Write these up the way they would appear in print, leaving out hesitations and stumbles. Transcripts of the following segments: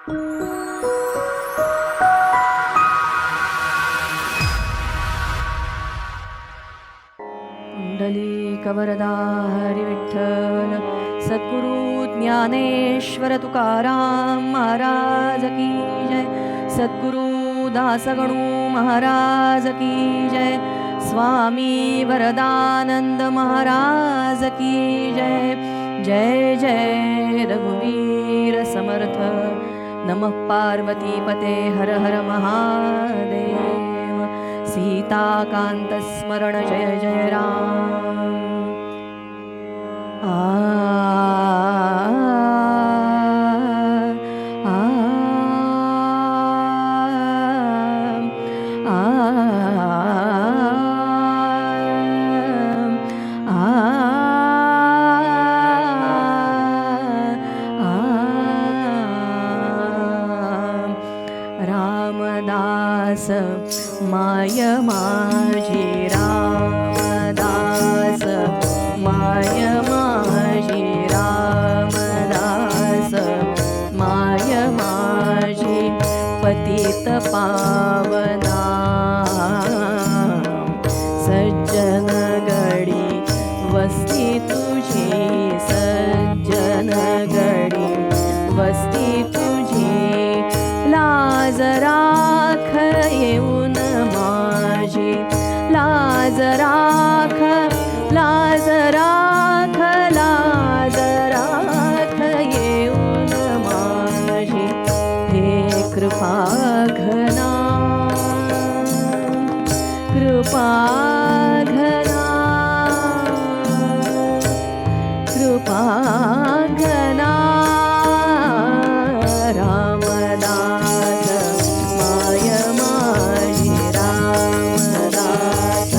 पुंडलीकवरदा हरी विठ्ठल सद्गुरु ज्ञानेश्वर तुकाराम महाराज की जय। सद्गुरु दासगणू महाराज की जय। स्वामी वरदानंद महाराज की जय। जय जय रघुवीर समर्थ। नमः पार्वती पते हर हर महादेव। सीताकांत स्मरण जय जय राम। आ रामदास माय माझी रामदास माय माझी रामदास माय माझी पतित पावना सज्जन गडी वस्ती तुझी सज्जन गडी वस्ती तुझी लाज राख येऊन माझी लाज राख लाज राख लाज राख येऊन माझी हे कृपा घना कृपा घना कृपा घना रामदास माय माझी रामदास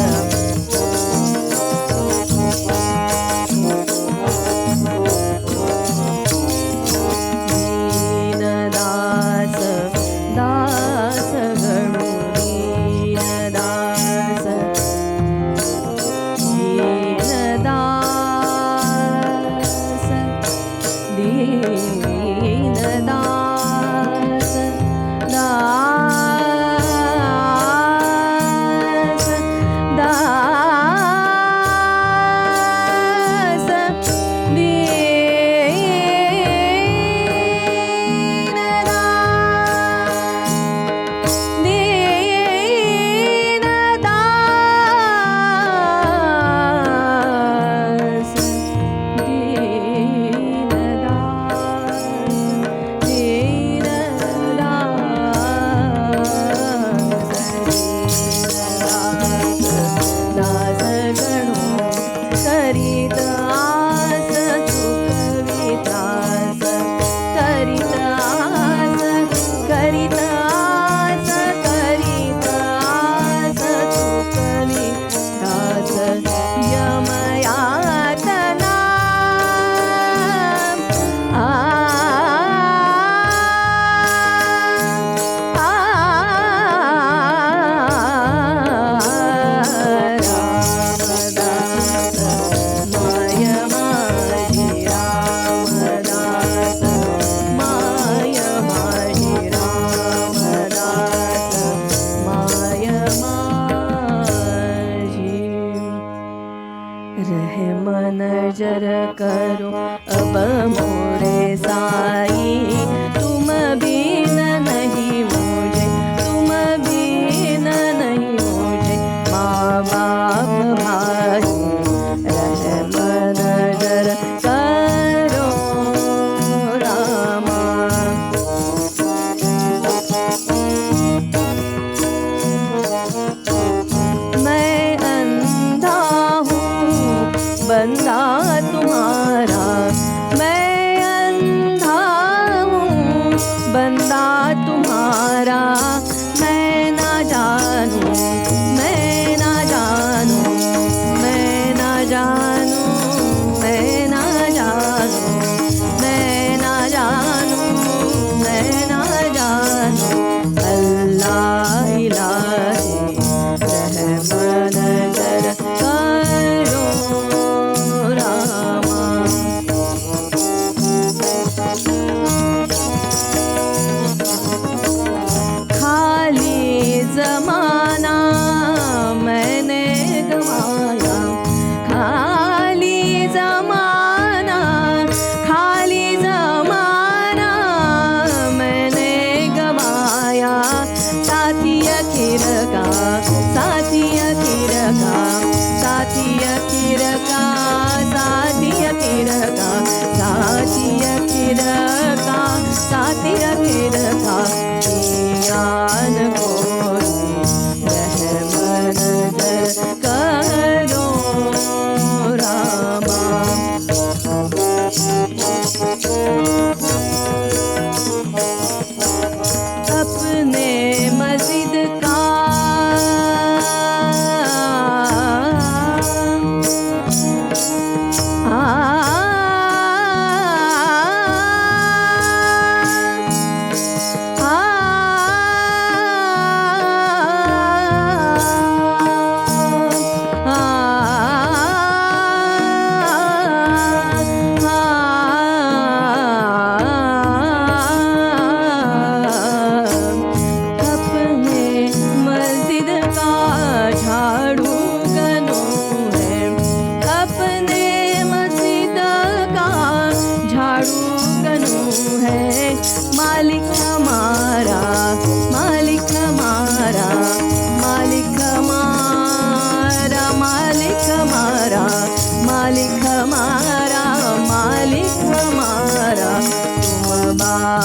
दीनदास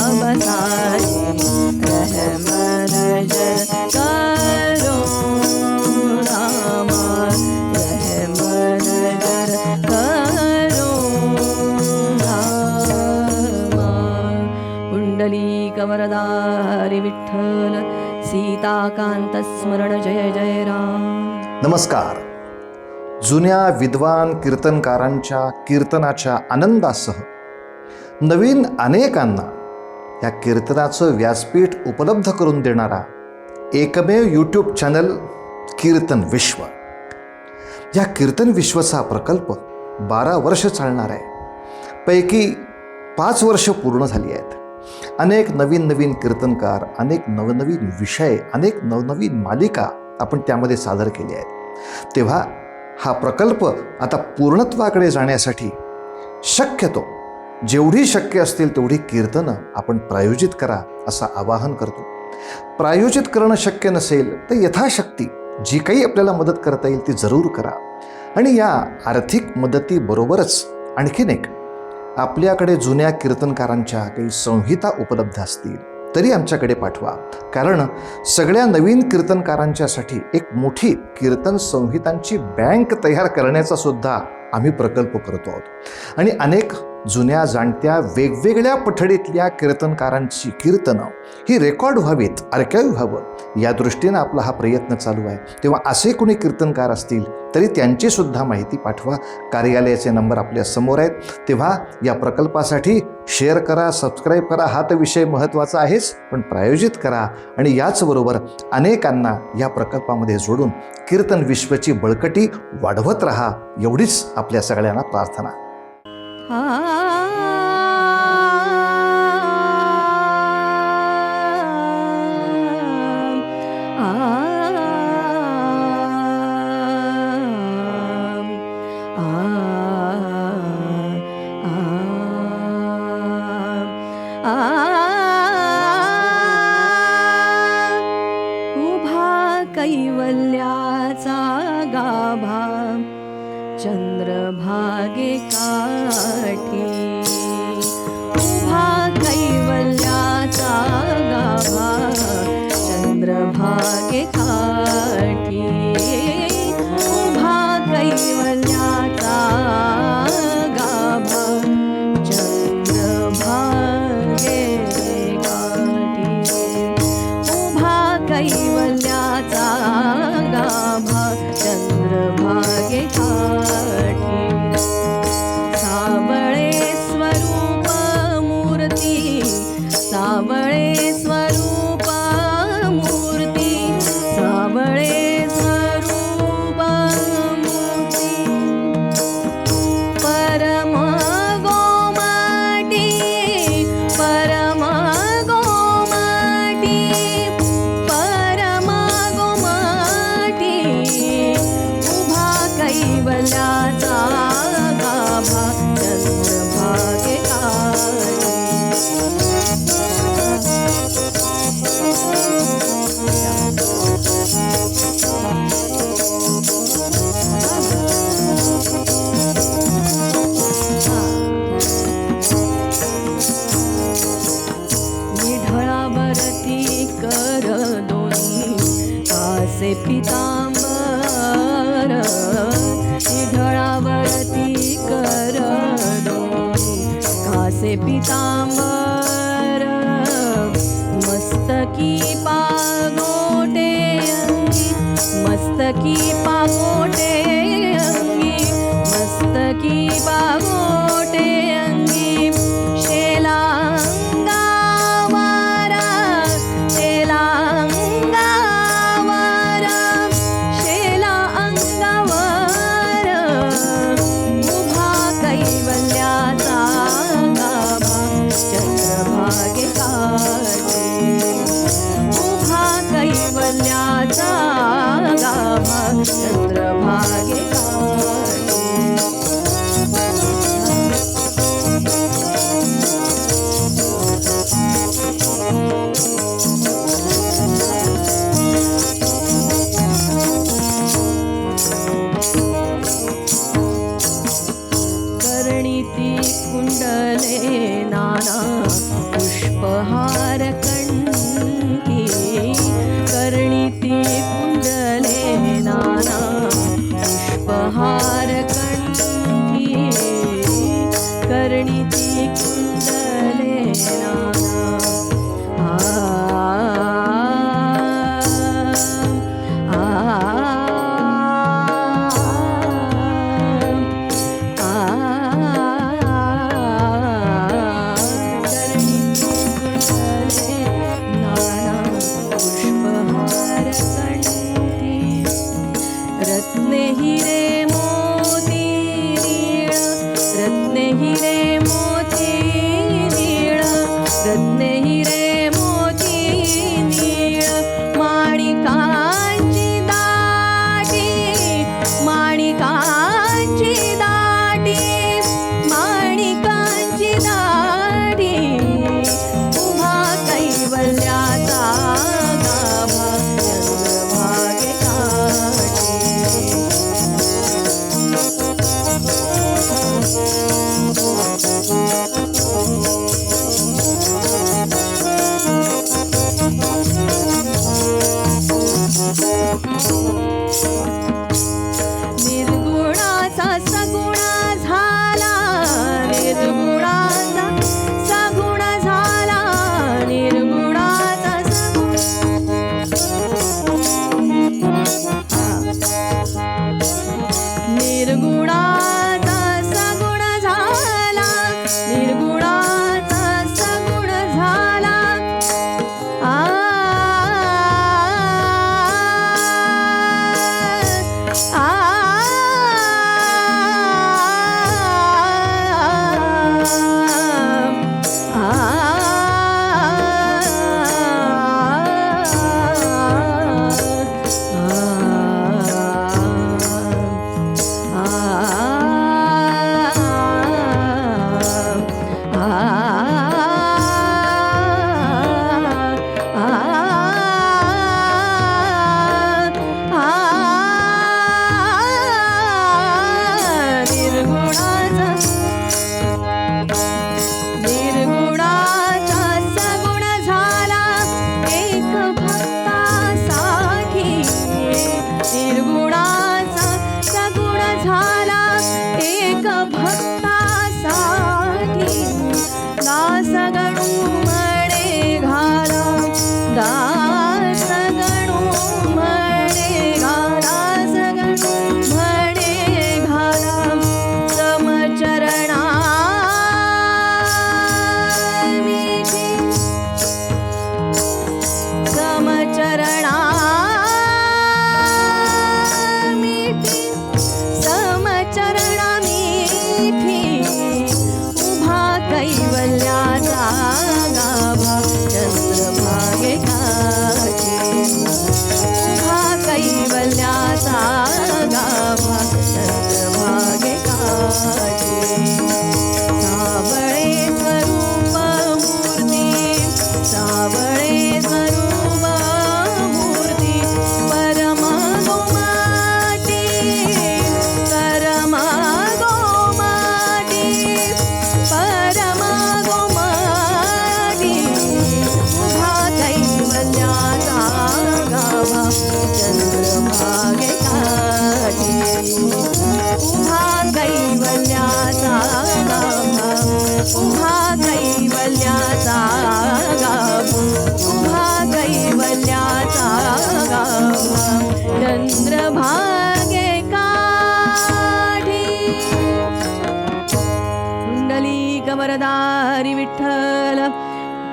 बसाए रहमत करो रामा रहमत करो रामा पुंडलीक वरदा हरी विठ्ठल सीताकांत स्मरण जय जय राम. नमस्कार. जुन्या विद्वान कीर्तनकारांच्या कीर्तनाच्या आनंदासह नवीन अनेकांना या कीर्तनाचं व्यासपीठ उपलब्ध करून देणारा एकमेव यूट्यूब चॅनल कीर्तन विश्व. या कीर्तन विश्वचा प्रकल्प 12 वर्ष चालणार आहे. पैकी 5 वर्ष पूर्ण झाली आहेत. अनेक नवीन कीर्तनकार, अनेक नवनवीन विषय, अनेक नवनवीन मालिका आपण त्यामध्ये सादर केल्या आहेत. तेव्हा हा प्रकल्प आता पूर्णत्वाकडे जाण्यासाठी शक्यतो जेवढी शक्य असतील तेवढी कीर्तनं आपण प्रायोजित करा असं आवाहन करतो. प्रायोजित करणं शक्य नसेल तर यथाशक्ती जी काही आपल्याला मदत करता येईल ती जरूर करा. आणि या आर्थिक मदतीबरोबरच आणखीन एक, आपल्याकडे जुन्या कीर्तनकारांच्या काही संहिता उपलब्ध असतील तरी आमच्याकडे पाठवा. कारण सगळ्या नवीन कीर्तनकारांच्यासाठी एक मोठी कीर्तन संहितांची बँक तयार करण्याचा सुद्धा आम्ही प्रकल्प करतो आहोत. आणि अनेक जुन्या जाणत्या वेगवेगळ्या पठडीतल्या कीर्तनकारांची कीर्तनं ही रेकॉर्ड व्हावीत, आर्काईव्ह व्हावं या दृष्टीनं आपला हा प्रयत्न चालू आहे. तेव्हा असे कोणी कीर्तनकार असतील तरी त्यांची सुद्धा माहिती पाठवा. कार्यालयाचे नंबर आपल्या समोर आहेत. तेव्हा या प्रकल्पासाठी शेअर करा, सबस्क्राईब करा. हा तर विषय महत्त्वाचा आहेच, पण प्रायोजित करा आणि याचबरोबर अनेकांना या प्रकल्पामध्ये जोडून कीर्तन विश्वची बळकटी वाढवत राहा, एवढीच आपल्या सगळ्यांना प्रार्थना. उभा कैवल्याचा गाभा चंद्रभागे काठी, उभा कैवल्याचा गाभा चंद्रभागे काठी, उभा कैवल्याचा गाभा चंद्रभागे काठी, उभा कैवल्याचा गाभा चंद्रभागे काठी. सावळे स्वरूप मूर्ती, सावळे स्वरूप मूर्ती, सावळे स्वरूप मूर्ती, परम गोमाटी, परम गोमाटी, परम गोमाटी, उभा कैवल्याचा गाभा चंद्रभागे काठी. निढळावरती कर दोन्ही कासे पितांबर, निढळावरती कर दोन्ही कासे पितांबर, मस्तकी पागोटे अंगी, मस्तकी पागोटे अंगी, मस्तकी पागोटे अंगी, शेला अंगावरा, शेला अंगावरा, शेला अंगावरा, उभा कैवल्याचा गाभा चंद्रभागे काठी,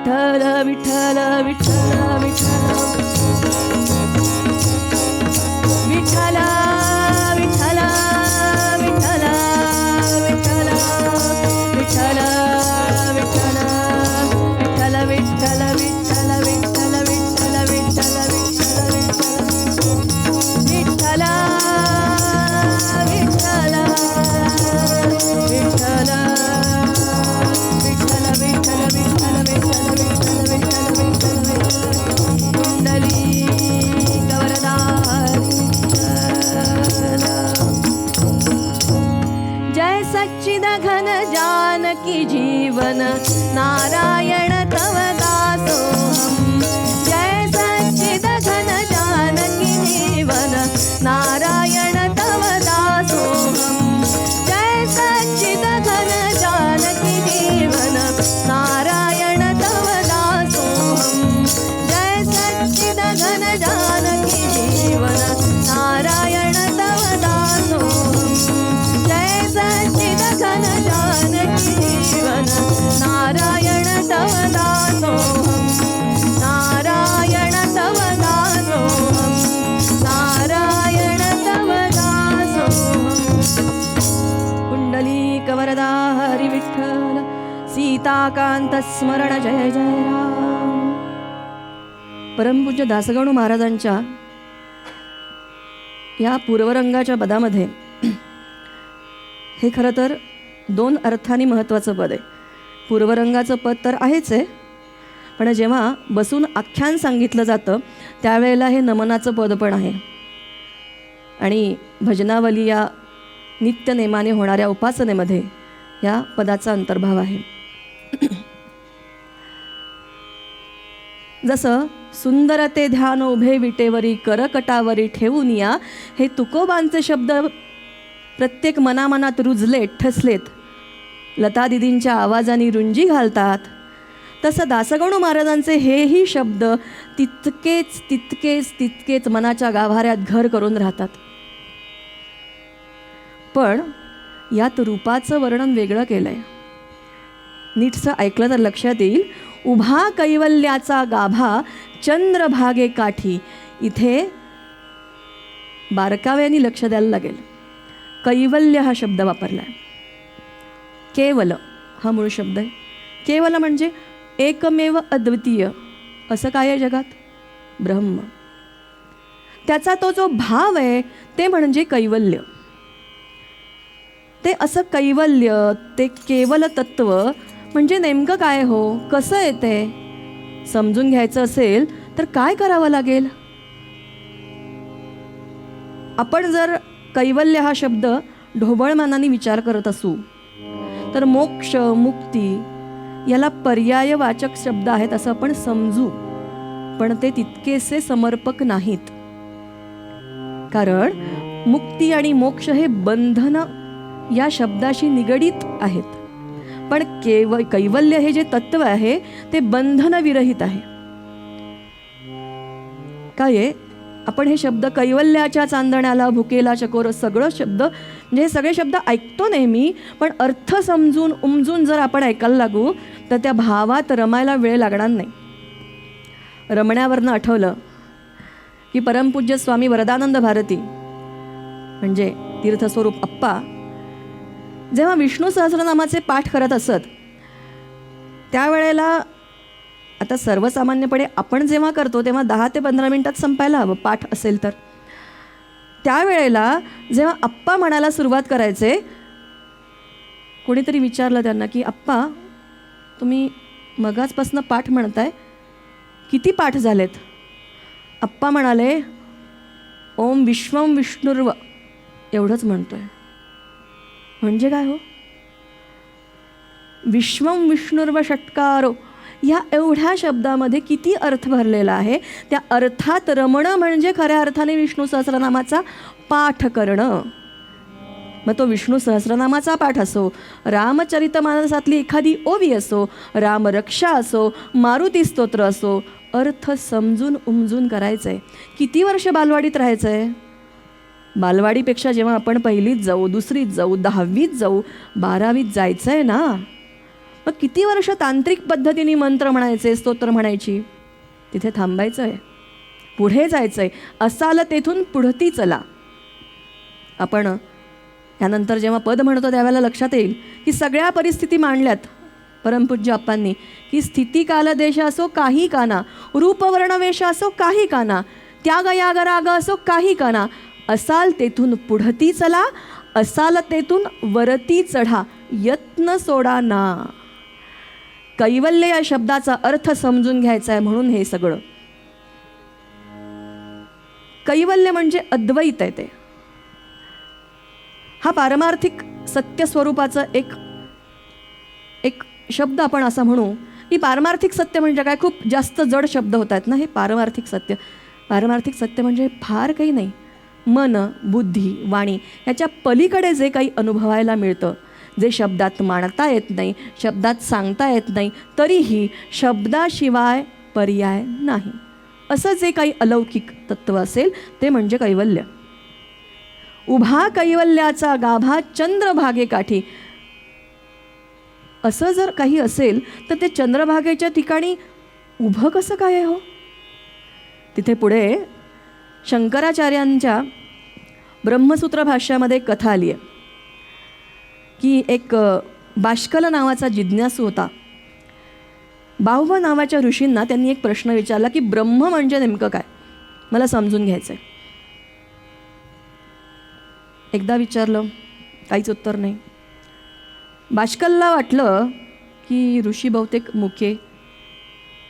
विठ्ठल विठ्ठल विठ्ठल विठ्ठल विठ्ठल विठ्ठल विठ्ठल विठ्ठल विठ्ठल विठ्ठल विठ्ठल विठ्ठल विठ्ठल विठ्ठल विठ्ठल विठ्ठल विठ्ठल विठ्ठल जय सच्चिद घन जानकी जीवन नारायण तव दासोहम जय सच्चिद घन जानकी जीवन नारायण तव दासोहम जय सच्चिद घन जानकी जीवन नारायण तव दासोहम जय सच्चिद घन जानकी जीवन नारायण तव दासोहम जय सच्चिद घन जानकी जीवन नारायण तव दासोहम नारायण तव दासोहम नारायण तव दासोहम कुंडलीक वरदा हरी विठ्ठल सीताकांत स्मरण जय जय राम. परमपूज्य दासगणू महाराजांच्या या पूर्वरंगाच्या पदामध्ये हे खरं तर दोन अर्थाने महत्त्वाचं पद आहे. पूर्वरंगाचं पद तर आहेच आहे, पण जेव्हा बसून आख्यान सांगितलं जातं त्यावेळेला हे नमनाचं पद पण आहे. आणि भजनावली या नित्यनेमाने होणाऱ्या उपासनेमध्ये या पदाचा अंतर्भाव आहे. जसं सुंदर ते ध्यान उभे विटेवरी करकटावरी ठेवून या, हे तुकोबांचे शब्द प्रत्येक मनामनात रुजलेत ठसलेत, लता दिदींच्या आवाजाने रुंजी घालतात. तसं दासगणू महाराजांचे हेही शब्द तितकेच तितकेच तितकेच मनाच्या गाभाऱ्यात घर करून राहतात. पण यात रूपाचं वर्णन वेगळं केलं आहे. नीटसं ऐकलं तर लक्षात येईल. उभा कैवल्याचा गाभा चंद्रभागे काठी, इथे बारकाव्याने लक्ष द्यायला लागेल. कैवल्य हा शब्द वापरला आहे. केवल हा मूळ शब्द आहे. केवल म्हणजे एकमेव अद्वितीय. असं काय आहे जगात? ब्रह्म. त्याचा तो जो भाव आहे ते म्हणजे कैवल्य. ते असं कैवल्य, ते केवल तत्व म्हणजे नेमकं काय हो, कसं येते समजून घ्यायचं असेल तर काय करावं लागेल? आपण जर कैवल्य हा शब्द ढोबळ मनाने विचार करत असू तर मोक्ष मुक्ती याला पर्यायवाचक शब्द आहेत असं आपण समजू, पण ते तितकेसे समर्पक नाहीत. कारण मुक्ती आणि मोक्ष हे बंधन या शब्दाशी निगडीत आहेत, पण कैवल्य हे जे तत्व आहे ते बंधनविरहित आहे. काय आहे? आपण हे शब्द कैवल्याच्या चांदण्याला भुकेला चकोर सगळं शब्द म्हणजे हे सगळे शब्द ऐकतो नेहमी, पण अर्थ समजून उमजून जर आपण ऐकायला लागू तर त्या भावात रमायला वेळ लागणार नाही. रमण्यावरनं आठवलं की परमपूज्य स्वामी वरदानंद भारती म्हणजे तीर्थस्वरूप अप्पा जेव्हा विष्णू सहस्रनामाचे पाठ करत असत त्यावेळेला, आता सर्वसामान्यपणे आपण जेव्हा करतो तेव्हा 10 ते 15 मिनिटात संपायला हवं पाठ असेल तर, त्यावेळेला जेव्हा अप्पा म्हणायला सुरुवात करायचे, कोणीतरी विचारलं त्यांना की अप्पा तुम्ही मगाचपासून पाठ म्हणताय, किती पाठ झालेत? अप्पा म्हणाले ओम विश्वम विष्णुर्व एवढंच म्हणतोय. म्हणजे काय हो? विश्वम विष्णुर्व षटकारो या एवढ्या शब्दामध्ये किती अर्थ भरलेला आहे. त्या अर्थात रमणं म्हणजे खऱ्या अर्थाने विष्णू सहस्रनामाचा पाठ करणं. मग तो विष्णू सहस्रनामाचा पाठ असो, रामचरितमानसातली एखादी ओवी असो, रामरक्षा असो, मारुती स्तोत्र असो, अर्थ समजून उमजून करायचं आहे. किती वर्ष बालवाडीत राहायचं आहे? बालवाडीपेक्षा जेव्हा आपण पहिलीत जाऊ, दुसरीत जाऊ, 10वीत जाऊ, 12वीत जायचं आहे ना, मग किती वर्ष तांत्रिक पद्धतीने मंत्र म्हणायचे, स्तोत्र म्हणायची? तिथे थांबायचं आहे, पुढे जायचं आहे. असाल तेथून पुढती चला. आपण यानंतर जेव्हा पद म्हणतो त्यावेळेला लक्षात येईल की सगळ्या परिस्थिती मांडल्यात परमपूज्य आप्पांनी, की स्थिती काल देश असो काही काना, रूप वर्णवेश असो काही काना, त्याग याग राग असो काही काना, असाल तेथून पुढती चला, असाल तेथून वरती चढा, यत्न सोडा ना. कैवल्य या शब्दाचा अर्थ समजून घ्यायचा आहे म्हणून हे सगळं. कैवल्य म्हणजे अद्वैत आहे. ते हा पारमार्थिक सत्य स्वरूपाचा एक शब्द आपण असा म्हणू की पारमार्थिक सत्य म्हणजे काय, खूप जास्त जड शब्द होत आहेत ना हे. पारमार्थिक सत्य, पारमार्थिक सत्य म्हणजे फार काही नाही. मन, बुद्धी, वाणी याच्या पलीकडे जे काही अनुभवायला मिळतं, जे शब्दात मांडता येत नाही, शब्दात सांगता येत नाही, तरीही शब्दाशिवाय पर्याय नाही, असं जे काही अलौकिक तत्व असेल ते म्हणजे कैवल्य. उभा कैवल्याचा गाभा चंद्रभागे काठी, असं जर काही असेल तर ते चंद्रभागेच्या ठिकाणी उभं कसं काय आहे हो? तिथे पुढे शंकराचार्यांच्या ब्रह्मसूत्र भाष्यामध्ये कथा आली आहे की एक बाष्कल नावाचा जिज्ञासू होता. बाहुव नावाच्या ऋषींना त्यांनी एक प्रश्न विचारला की ब्रह्म म्हणजे नेमकं काय, मला समजून घ्यायचं आहे. एकदा विचारलं, काहीच उत्तर नाही. बाष्कलला वाटलं की ऋषी बहुतेक मुके,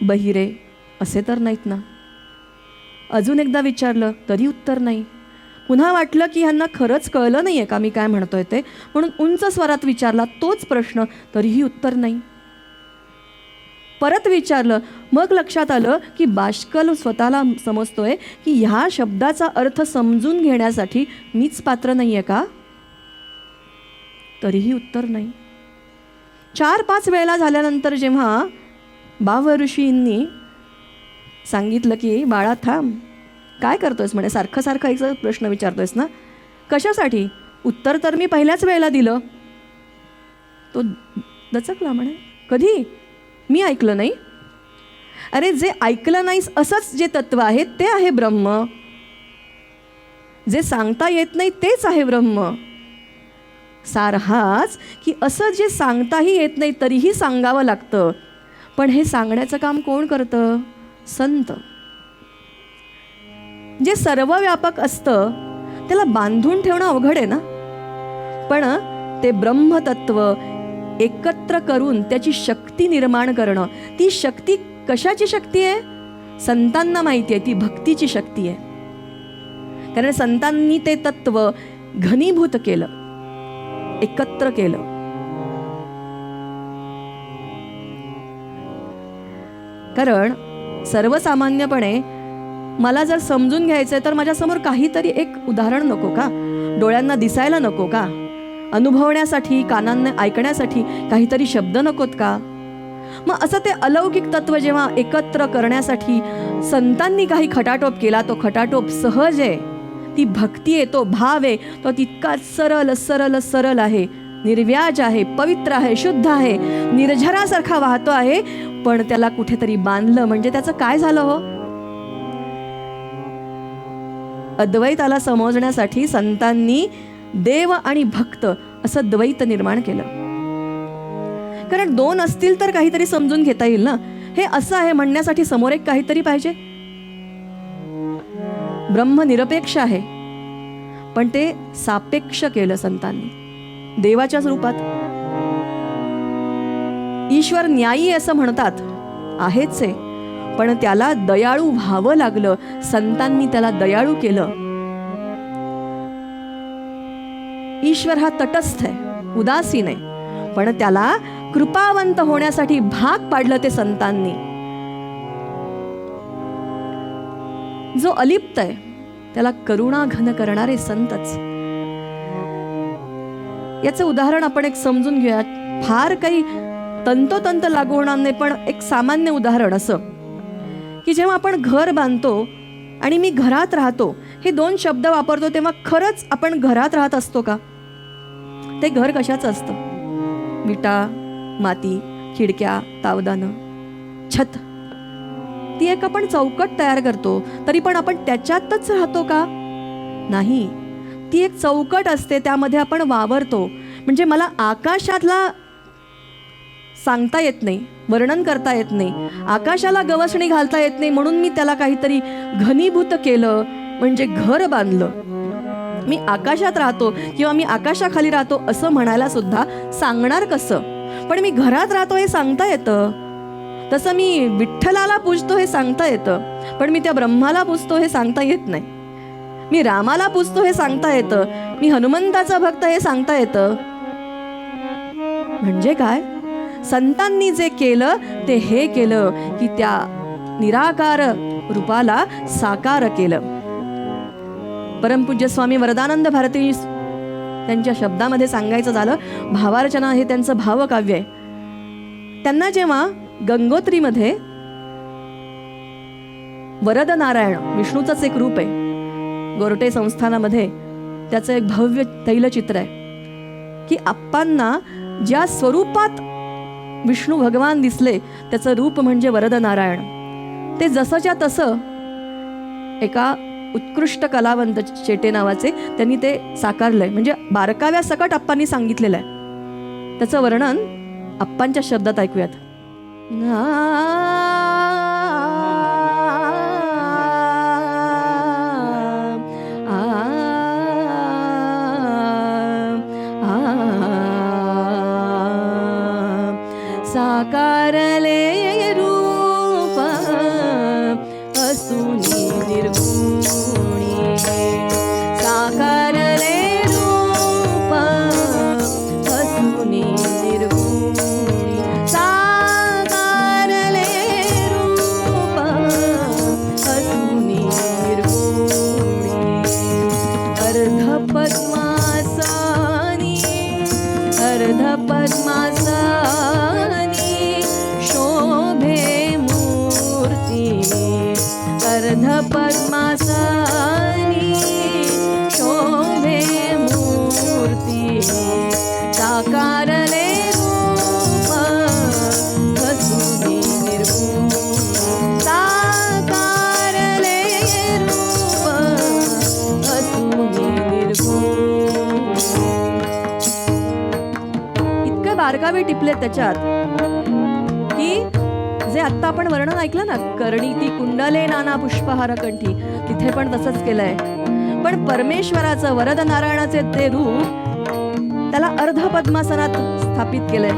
बहिरे असे तर नाहीत ना. अजून एकदा विचारलं तरी उत्तर नाही. पुन्हा वाटलं की ह्यांना खरंच कळलं नाही आहे का मी काय म्हणतोय ते, म्हणून उंच स्वरात विचारला तोच प्रश्न, तरीही उत्तर नाही. परत विचारलं, मग लक्षात आलं की बाष्कल स्वतःला समजतोय की ह्या शब्दाचा अर्थ समजून घेण्यासाठी मीच पात्र नाही आहे का, तरीही उत्तर नाही. 4-5 वेळेला झाल्यानंतर जेव्हा बाव ऋषींनी सांगितलं की बाळा थांब, काय करतोयस म्हणे, सारखं सारखं एक प्रश्न विचारतोयस ना, कशासाठी, उत्तर तर मी पहिल्याच वेळेला दिलं. तो दचकला म्हणे, कधी, मी ऐकलं नाही. अरे जे ऐकलं नाहीस असंच जे तत्व आहे ते आहे ब्रह्म. जे सांगता येत नाही तेच आहे ब्रह्म. सार हाच की असं जे सांगताही येत नाही तरीही सांगावं लागतं. पण हे सांगण्याचं काम कोण करतं, संत. जे सर्वव्यापक असतं त्याला बांधून ठेवणं अवघड आहे ना, पण ते ब्रह्मतत्व एकत्र करून त्याची शक्ती निर्माण करणं, ती शक्ती कशाची शक्ती आहे, संतांना माहिती आहे, ती भक्तीची शक्ती आहे. कारण संतांनी ते तत्व घनीभूत केलं, एकत्र केलं. कारण सर्वसामान्यपणे मला जर समजून घ्यायचंय तर माझ्यासमोर काहीतरी एक उदाहरण नको का, डोळ्यांना दिसायला नको का, अनुभवण्यासाठी कानांना ऐकण्यासाठी काहीतरी शब्द नकोत का. मग असं ते अलौकिक तत्व जेव्हा एकत्र करण्यासाठी संतांनी काही खटाटोप केला, तो खटाटोप सहज आहे, ती भक्ती आहे, तो भाव आहे, तो तितकाच सरळ सरळ सरळ आहे, निर्व्याज आहे, पवित्र आहे, शुद्ध आहे, निर्झरासारखा वाहतो आहे. पण त्याला कुठेतरी बांधलं म्हणजे त्याचं काय झालं हो. अद्वैताला समजण्यासाठी संतांनी देव आणि भक्त असं द्वैत निर्माण केलं. कारण दोन असतील तर काहीतरी समजून घेता येईल ना. हे असं आहे म्हणण्यासाठी समोर एक काहीतरी पाहिजे. ब्रह्म निरपेक्ष आहे पण ते सापेक्ष केलं संतांनी देवाच्याच रूपात. ईश्वर न्यायी असं म्हणतात, आहेच आहे, पण त्याला दयाळू व्हावं लागलं. संतांनी त्याला दयाळू केलं. ईश्वर हा तटस्थ आहे, उदासीन आहे, पण त्याला कृपावंत होण्यासाठी भाग पाडलं ते संतांनी. जो अलिप्त आहे त्याला करुणा घन करणारे संतच. याचं उदाहरण आपण एक समजून घेऊया. फार काही तंतोतंत लागू होणार नाही, पण एक सामान्य उदाहरण असं की जेव्हा आपण घर बांधतो आणि मी घरात राहतो हे दोन शब्द वापरतो तेव्हा खरंच आपण घरात राहत असतो का. ते घर कशाचं असतं, विटा, माती खिडक्या, तावदानं, छत, ती एक आपण चौकट तयार करतो, तरी पण आपण त्याच्यातच राहतो का? नाही, ती एक चौकट असते, त्यामध्ये आपण वावरतो. म्हणजे मला आकाशातला सांगता येत नाही, वर्णन करता येत नाही, आकाशाला गवसणी घालता येत नाही, म्हणून मी त्याला काहीतरी घनीभूत केलं, म्हणजे घर बांधलं. मी आकाशात राहतो किंवा मी आकाशाखाली राहतो असं म्हणायला सुद्धा सांगणार कसं? पण मी घरात राहतो हे सांगता येतं. तसं मी विठ्ठलाला पूजतो हे सांगता येतं, पण मी त्या ब्रह्माला पूजतो हे सांगता येत नाही. मी रामाला पूजतो हे सांगता येतं, मी हनुमंताचा भक्त हे सांगता येतं. म्हणजे काय? संतांनी जे केलं ते हे केलं की त्या निराकार रूपाला साकार केलं. परमपूज्य स्वामी वरदानंद भारती त्यांच्या शब्दामध्ये सांगायचं झालं, भावार्चना हे त्यांचं भावकाव्य आहे. त्यांना जेव्हा गंगोत्रीमध्ये वरद नारायण विष्णूचंच एक रूप आहे, गोरटे संस्थानामध्ये त्याचं एक भव्य तैलचित्र आहे की आप्पांना ज्या स्वरूपात विष्णू भगवान दिसले त्याचं रूप म्हणजे वरद नारायण. ते जसंच्या तसं एका उत्कृष्ट कलावंत चेटे नावाचे त्यांनी ते साकारलंय. म्हणजे बारकाव्या सकट आप्पांनी सांगितलेलं आहे. त्याचं वर्णन आप्पांच्या शब्दात ऐकूयात. साकारले रूप असुनी निर्गुणी, साकारले रूप असुनी निर्गुणी, साकारले रूप असुनी निर्गुणी. अर्ध पद्मासनी, अर्ध पद्मासनी शोभे मूर्ती, अर्ध पद्मासनी शोभे मूर्ती, साकारले रूप असुनी निर्गुणी, साकारले रूप असुनी निर्गुणी. इतके बारकावे टिपले त्याच्यात की जे आत्ता आपण वर्णन ऐकलं ना, करणी ती कुंडले नाना पुष्पहार कंठी, तिथे पण तसंच केलंय. पण परमेश्वराचं वरद नारायणाचे ते रूप त्याला अर्ध पद्मासनात स्थापित केलंय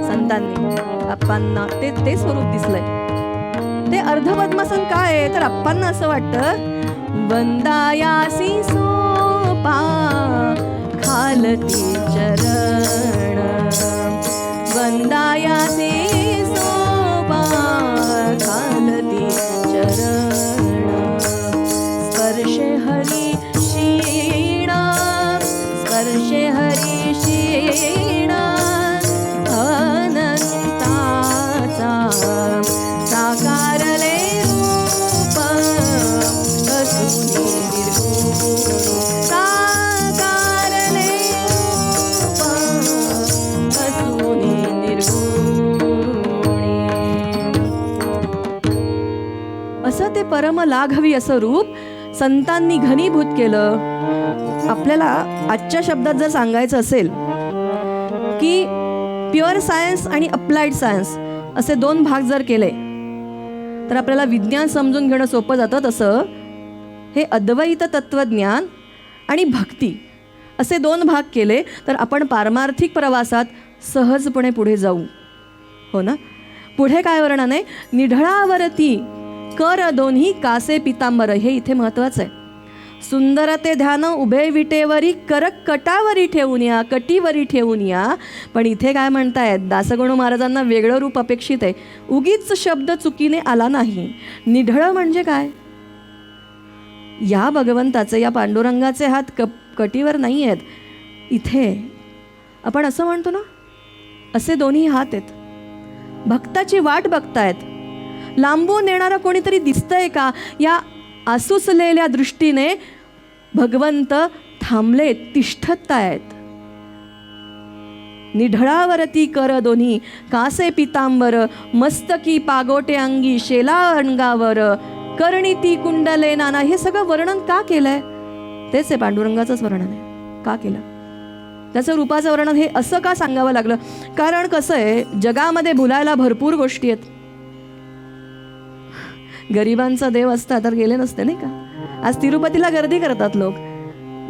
संतांनी. आप्पांना ते स्वरूप दिसलंय. ते अर्ध पद्मासन काय आहे तर आप्पांना असं वाटतं, वंदायासी सोपा खालती चरण, वंदायासी सोपा खालती चरण, स्पर्शे हरी क्षीणा, स्पर्शे हरी क्षीणा अनंताचा, साकारले रूप असुनी निर्गुणी, साकारले रूप असुनी निर्गुणी. असं ते परम लाघवी असं रूप संतांनी घनीभूत केलं. आपल्याला आजच्या शब्दात जर सांगायचं असेल की प्युअर सायन्स आणि अप्लाइड सायन्स असे दोन भाग जर केले तर आपल्याला विज्ञान समजून घेणं सोपं जातं. तसं हे अद्वैत तत्वज्ञान आणि भक्ती असे दोन भाग केले तर आपण पारमार्थिक प्रवासात सहजपणे पुढे जाऊ. हो ना? पुढे काय वर्णन आहे? निढळावरती कर दोन्ही कासे पितांबर, हे इथे महत्वाचं आहे. सुंदर ते ध्यान उभे विटेवरी कर कटावरी ठेवून या, कटीवरी ठेवून या. पण इथे काय म्हणतायत? दासगणू महाराजांना वेगळं रूप अपेक्षित आहे. उगीच शब्द चुकीने आला नाही. निढळ म्हणजे काय? या भगवंताचे, या पांडुरंगाचे हात कटीवर नाही आहेत. इथे आपण असं म्हणतो ना, असे दोन्ही हात आहेत. भक्ताची वाट बघतायत. लांबून येणारा कोणीतरी दिसतंय का? या आसुसलेल्या दृष्टीने भगवंत थांबले, तिष्ठत आहेत. निढळावरती कर दोन्ही, कासे पितांबर, मस्तकी पागोटे अंगी, शेला अंगावर, कर्णिती कुंडले नाना. हे सगळं वर्णन का केलंय? तेच आहे पांडुरंगाचंच वर्णन आहे. का केलं? त्याचं रूपाचं वर्णन हे असं का सांगावं लागलं? कारण कसं आहे, जगामध्ये भुलायला भरपूर गोष्टी आहेत. गरिबांचा देव असता तर गेले नसते नाही का? आज तिरुपतीला गर्दी करतात लोक,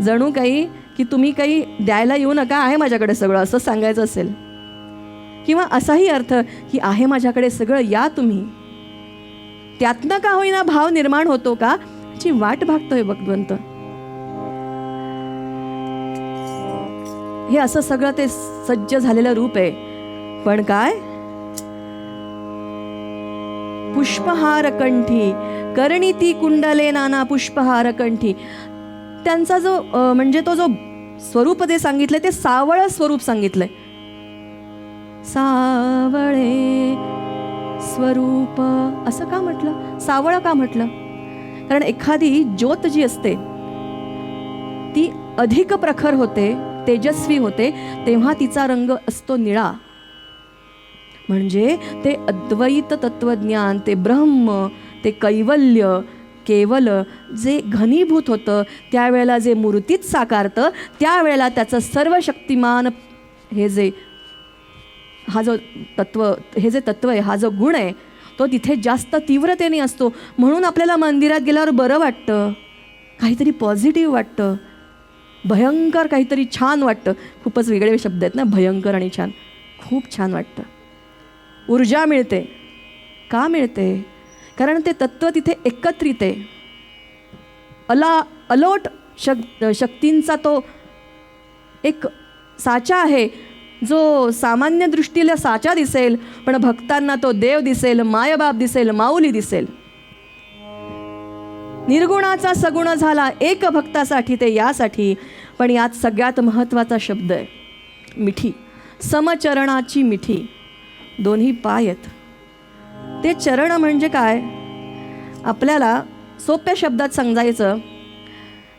जणू काही की तुम्ही काही द्यायला येऊ नका, आहे माझ्याकडे सगळं, असं सांगायचं असेल. किंवा असाही अर्थ की आहे माझ्याकडे सगळं, या तुम्ही. त्यातनं का होईना भाव निर्माण होतो का, ची वाट भागतोय भगवंत. हे असं सगळं ते सज्ज झालेलं रूप आहे. पण काय, पुष्पहार कंठी, कर्णिती कुंडले नाना पुष्पहार कंठी. त्यांचा जो म्हणजे तो जो स्वरूप ते सांगितलंय ते सावळ स्वरूप सांगितलंय. सावळे स्वरूप असं का म्हटलं? सावळ का म्हटलं? कारण एखादी ज्योत जी असते ती अधिक प्रखर होते, तेजस्वी होते, तेव्हा तिचा रंग असतो निळा. म्हणजे ते अद्वैत तत्वज्ञान, ते ब्रह्म, ते कैवल्य, केवल जे घनीभूत होतं, त्यावेळेला जे मूर्तीत साकारतं, त्यावेळेला त्याचं सर्व शक्तिमान हे जे हा जो तत्व, हे जे तत्व आहे, हा जो गुण आहे, तो तिथे जास्त तीव्रतेने असतो. म्हणून आपल्याला मंदिरात गेल्यावर बरं वाटतं, काहीतरी पॉझिटिव्ह वाटतं, भयंकर काहीतरी छान वाटतं. खूपच वेगळे शब्द आहेत ना, भयंकर आणि छान. खूप छान वाटतं, ऊर्जा मिळते. का मिळते? कारण ते तत्व तिथे एकत्रित आहे. अलोट शक्तींचा तो एक साचा आहे, जो सामान्य दृष्टीला साचा दिसेल, पण भक्तांना तो देव दिसेल, मायबाप दिसेल, माऊली दिसेल. निर्गुणाचा सगुण झाला एक भक्तासाठी, ते यासाठी. पण यात सगळ्यात महत्त्वाचा शब्द आहे मिठी. समचरणाची मिठी. दोन्ही पाय आहेत. ते चरण म्हणजे काय? आपल्याला सोप्या शब्दात समजायचं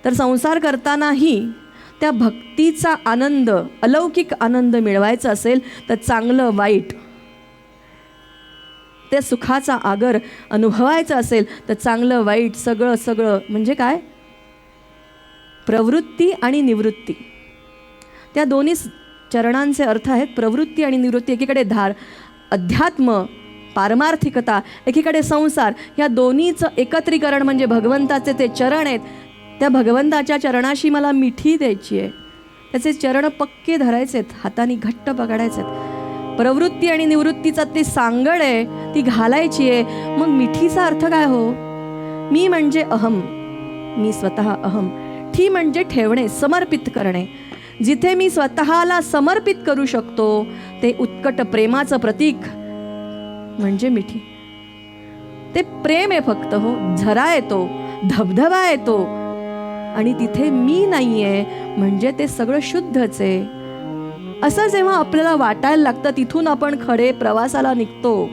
तर संसार करतानाही त्या भक्तीचा आनंद, अलौकिक आनंद मिळवायचा असेल तर चांगलं वाईट, ते सुखाचा आगर अनुभवायचा असेल तर चांगलं वाईट सगळं सगळं म्हणजे काय? प्रवृत्ती आणि निवृत्ती. त्या दोन्ही चरणांचे अर्थ आहेत प्रवृत्ती आणि निवृत्ती. एकीकडे अध्यात्म, पारमार्थिकता, एकीकडे संसार. या दोन्हीचं एकत्रीकरण म्हणजे भगवंताचे ते चरण आहेत. त्या भगवंताच्या चरणाशी मला मिठी द्यायची आहे, त्याचे चरण पक्के धरायचे आहेत, हाताने घट्ट पकडायचे आहेत. प्रवृत्ती आणि निवृत्तीचा ते सांगड आहे, ती घालायची आहे. मग मिठीचा अर्थ काय हो? मी म्हणजे अहम, मी स्वतः अहम. ठी म्हणजे ठेवणे, समर्पित करणे. जिथे मी स्वतःला समर्पित करू शकतो ते उत्कट प्रेमाचं प्रतीक म्हणजे मिठी. ते प्रेम आहे फक्त हो. झरा येतो, धबधबा येतो, आणि तिथे मी नाही आहे म्हणजे ते सगळं शुद्धच आहे. असं जेव्हा आपल्याला वाटायला लागतं तिथून आपण खडे प्रवासाला निघतो.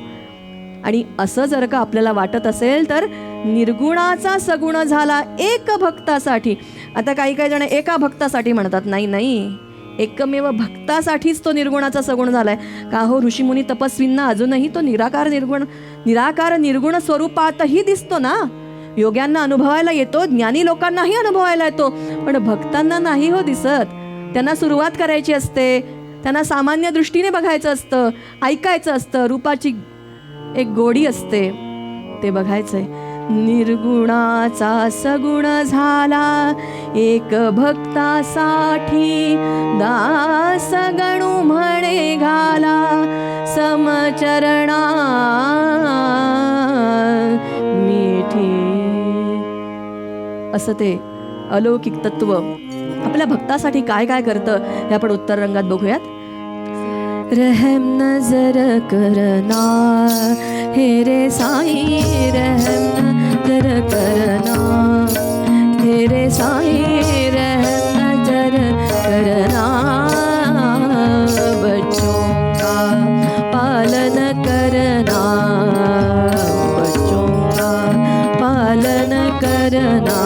आणि असं जर का आपल्याला वाटत असेल तर निर्गुणाचा सगुण झाला एक भक्तासाठी. आता काही जण एका भक्तासाठी म्हणतात, नाही नाही, एकमेव भक्तासाठीच तो निर्गुणाचा सगुण झालाय. का हो? ऋषीमुनी तपस्वींना अजूनही तो निराकार निर्गुण स्वरूपातही दिसतो ना. योग्यांना अनुभवायला येतो, ज्ञानी लोकांनाही अनुभवायला येतो, पण भक्तांना नाही हो दिसत. त्यांना सुरुवात करायची असते, त्यांना सामान्य दृष्टीने बघायचं असतं, ऐकायचं असतं. रूपाची एक गोडी असते, ते बघायचंय. निर्गुणाचा सगुण झाला एक भक्तासाठी, दास गणू म्हणे घाला समचरणा मिठी. असं ते अलौकिक तत्व आपल्या भक्तासाठी काय काय करतं हे आपण उत्तर रंगात बघूयात. रहम नजर करना हे रे साई, रहम नजर करना हे रे साई, रहम नजर करना. बच्चों का पालन करना, बच्चों का पालन करना.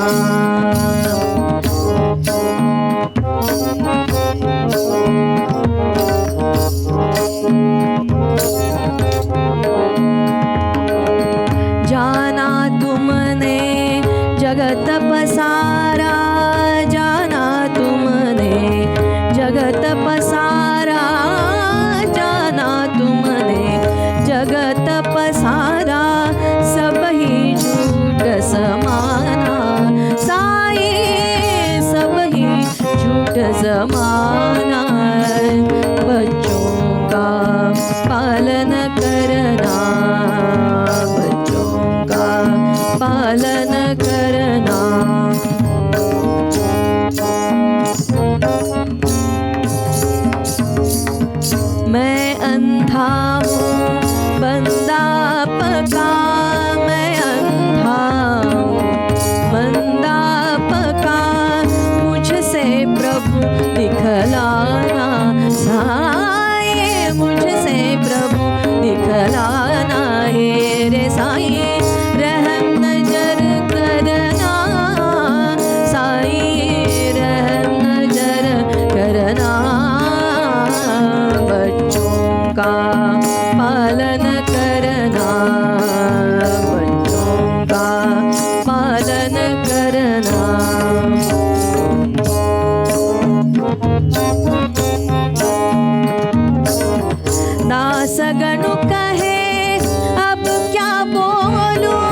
पसारा जाना तुमने, जगत पसारा जाना तुमने, जगत पसारा सबही झूठ समाना, साई सबही झूठ समाना। बच्चों का पालन करना, बच्चों का पालन करना। मैं अंधा हूँ बंदा पका, मैं अंधा हूँ बंदा पका, मुझसे प्रभु दिखलाना, साईं मुझसे प्रभु दिखलाना। हे रे साईं रहम नजर करना, साईं रहम नजर करना। बच्चों का पालन करना, बच्चों का पालन करना। दासगणु कहे अब क्या बोलूं,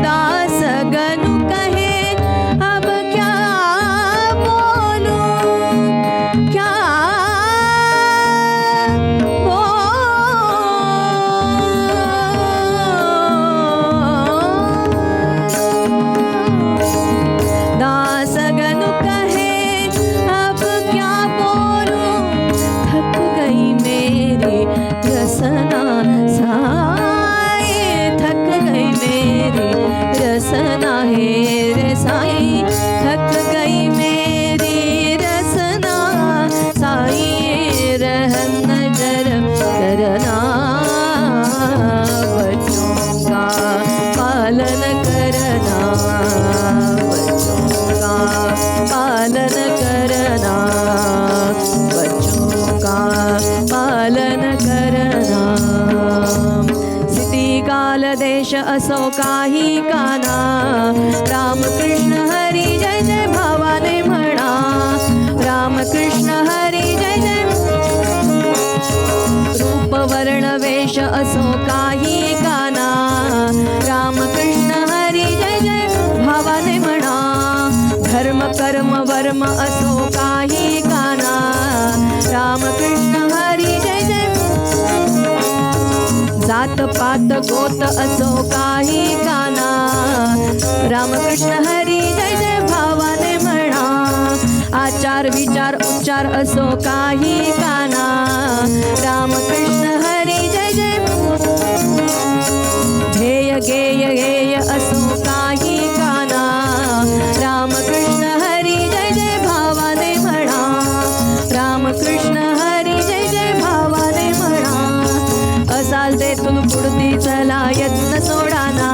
दासगणु कहे अब क्या बोलूं, क्या दासगणु कहे अब क्या बोलूं, थक गई मेरी रसना, साईं थक गई मेरी रसना। हे रे साईं थक गई मेरी रसना, साईं रहम नजर करना। बच्चों का पालन करना, बच्चों का पालन करना, बच्चों का पालन करना। स्थिती काल देश असो काही काना, रामकृष्ण हरी जय जय भावाने म्हणा, रामकृष्ण हरी जय जय। रूप वर्ण वेश असो काही काना, रामकृष्ण हरी जय जय भावाने म्हणा। धर्म कर्म वर्म असो काही काना, रामकृष्ण हरी जय जय। जात पात गोत असो काही काना, रामकृष्ण हरी जय जय भावाने म्हणा। आचार विचार उच्चार असो काही काना, रामकृष्ण हरी जय जय। ध्येय गेय गेय असो काही काना, रामकृष्ण हरी जय जय भावाने म्हणा, रामकृष्ण हरी जय जय भावाने म्हणा। असाल तेथून पुढती चला यत्न सोडाना,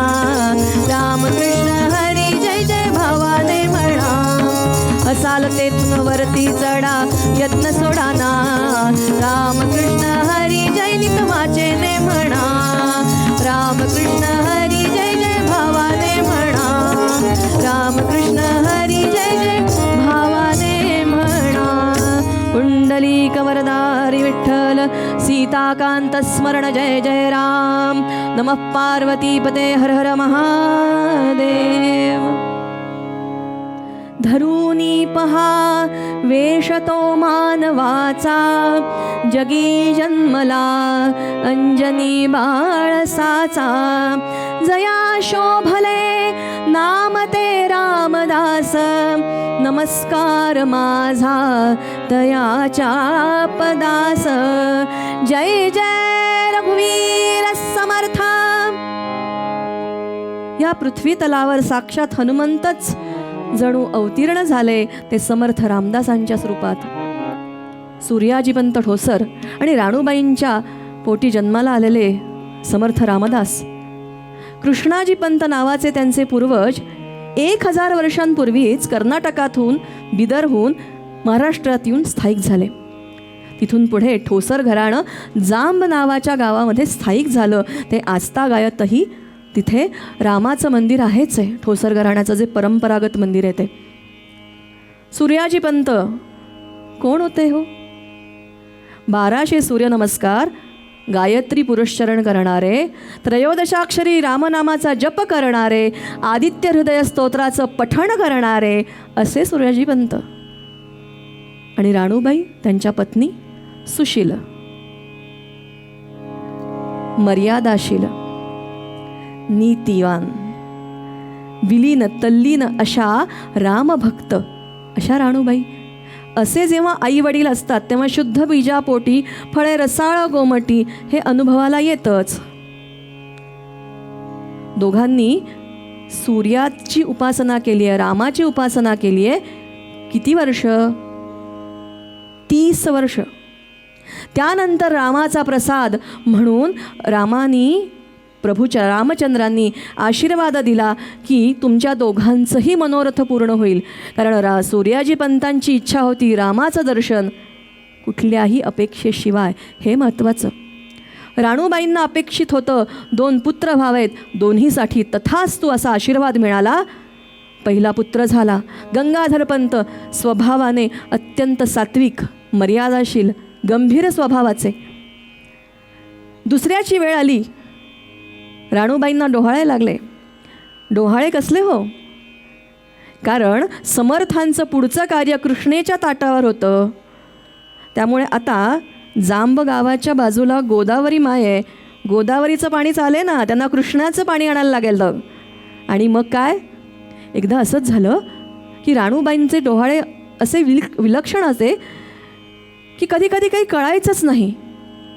रामकृष्ण हरी जय जय भावाने म्हणा। असाल तेथून वरती चढा यत्न सोडाना, रामकृष्ण हरी जय नित वाचेने म्हणा, रामकृष्ण हरी जय जय भावाने म्हणा, रामकृष्ण हरी जय जय भावाने म्हणा। कुंडलीक वरदारी विठ्ठल सीताकांत स्मरण जय जय राम। नमः पार्वतीपते हर हर महादेव। धरूनी पहा वेश तो मानवाचा, जगी जन्मला अंजनी बाळसाचा। जया शोभले नाम ते रामदास, नमस्कार माझा तयाच्या पदास। जय जय रघुवीर समर्थ। या पृथ्वी तलावर साक्षात हनुमंतच जणू अवतीर्ण झाले ते समर्थ रामदासांच्या स्वरूपात। सूर्याजीपंत ठोसर आणि राणूबाईंच्या पोटी जन्माला आलेले समर्थ रामदास, कृष्णाजीपंत नावाचे त्यांचे पूर्वज 1000 वर्षांपूर्वीच कर्नाटकातून बिदरहून महाराष्ट्रात येऊन स्थायिक झाले। तिथून पुढे ठोसर घराणं जांब नावाच्या गावामध्ये स्थायिक झालं। ते आजतागायतही तिथे रामाचं मंदिर आहेच आहे, ठोसर घराण्याचं जे परंपरागत मंदिर आहे ते. सूर्याजी पंत कोण होते हो? 1200 सूर्यनमस्कार, गायत्री पुरुषचरण करणारे, त्रयोदशाक्षरी रामनामाचा जप करणारे, आदित्य हृदय स्तोत्राचं पठण करणारे असे सूर्याजी पंत. आणि राणूबाई त्यांच्या पत्नी सुशील, मर्यादाशील, नीतिवान, विलीन तल्लीन अशा रामभक्त अशा राणूबाई. असे जेव्हा आई वडील असतात तेव्हा शुद्ध बीजापोटी फळे रसाळ गोमटी हे अनुभवाला येतच. दोघांनी सूर्याची उपासना केली आहे, रामाची उपासना केली आहे. किती वर्ष? 30 वर्ष. त्यानंतर रामाचा प्रसाद म्हणून रामचंद्रांनी आशीर्वाद दिला की तुमच्या दोघांचंही मनोरथ पूर्ण होईल. कारण सूर्याजी पंतांची इच्छा होती रामाचं दर्शन कुठल्याही अपेक्षेशिवाय, हे महत्त्वाचं. राणूबाईंना अपेक्षित होतं 2 पुत्र व्हावेत, दोन्हीसाठी तथास्तु असा आशीर्वाद मिळाला. पहिला पुत्र झाला गंगाधर पंत, स्वभावाने अत्यंत सात्विक, मर्यादाशील, गंभीर स्वभावाचे. दुसऱ्याची वेळ आली, राणूबाईंना डोहाळे लागले. डोहाळे कसले हो? कारण समर्थांचं पुढचं कार्य कृष्णेच्या ताटावर होतं. त्यामुळे आता जांब गावाच्या बाजूला गोदावरी माय आहे, गोदावरीचं पाणी चाले ना, त्यांना कृष्णाचं पाणी आणायला लागेल. आणि मग काय, एकदा असंच झालं की राणूबाईंचे डोहाळे असे विलक्षण असे की कधी कधी काही कळायचंच नाही.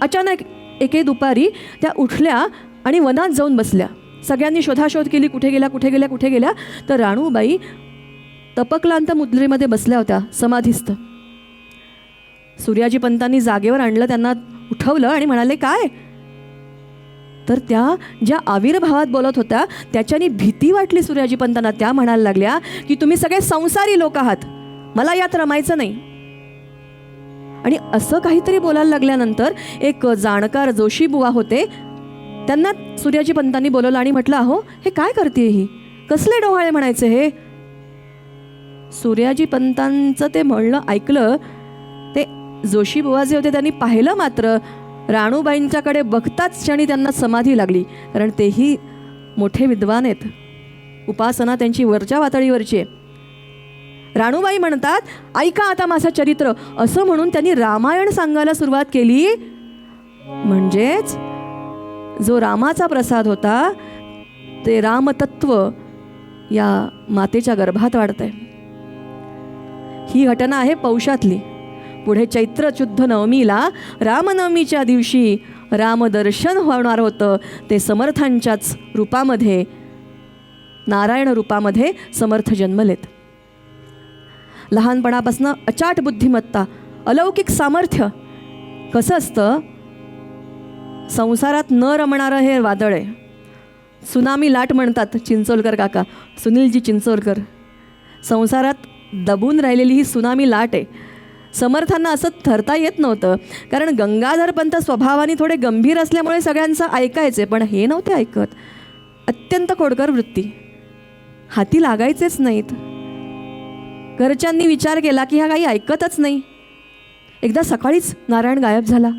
अचानक एके दुपारी त्या उठल्या आणि वनात जाऊन बसल्या. सगळ्यांनी शोधाशोध केली, कुठे गेल्या. तर राणूबाई तपक्लांत मुद्रेमध्ये बसल्या होत्या, समाधीस्थ. सूर्याजी पंतांनी जागेवर आणलं, त्यांना उठवलं आणि म्हणाले काय? तर त्या ज्या आविर्भावात बोलत होत्या त्याच्यानी भीती वाटली सूर्याजी पंतांना. त्या म्हणायला लागल्या की तुम्ही सगळे संसारी लोक आहात, मला यात रमायचं नाही. आणि असं काहीतरी बोलायला लागल्यानंतर एक जाणकार जोशीबुवा होते, त्यांना सूर्याजी पंतांनी बोलवलं आणि म्हटलं अहो हे काय करते ही, कसले डोहाळे म्हणायचे हे? सूर्याजी पंतांचं ते म्हणणं ऐकलं. ते जोशीबुवा जे होते त्यांनी पाहिलं, मात्र राणूबाईंच्याकडे बघताच क्षणी त्यांना समाधी लागली. कारण तेही मोठे विद्वान आहेत, उपासना त्यांची वरच्या पातळीवरची आहे. राणूबाई म्हणतात ऐका आता माझं चरित्र, असं म्हणून त्यांनी रामायण सांगायला सुरुवात केली. म्हणजेच जो रामाचा प्रसाद होता ते रामतत्व या मातेच्या गर्भात वाढतंय. ही घटना आहे पौषातली. पुढे चैत्र शुद्ध नवमीला रामनवमीच्या दिवशी रामदर्शन होणार होतं. ते समर्थांच्याच रूपामध्ये, नारायण रूपामध्ये समर्थ जन्मलेत. लहानपणापासून अचाट बुद्धिमत्ता, अलौकिक सामर्थ्य. कसं असतं, संसारात न रमणारं हे वादळ आहे. सुनामी लाट म्हणतात चिंचोलकर काका, सुनीलजी चिंचोलकर. संसारात दबून राहिलेली ही सुनामी लाट आहे. समर्थांना असं ठरता येत नव्हतं, कारण गंगाधर पंत स्वभावाने थोडे गंभीर असल्यामुळे सगळ्यांचं ऐकायचे, पण हे नव्हते ऐकत. अत्यंत खोडकर वृत्ती, हाती लागायचेच नाहीत. घरच्यांनी विचार केला की हा काही ऐकतच नाही. एकदा सकाळीच नारायण गायब झाला,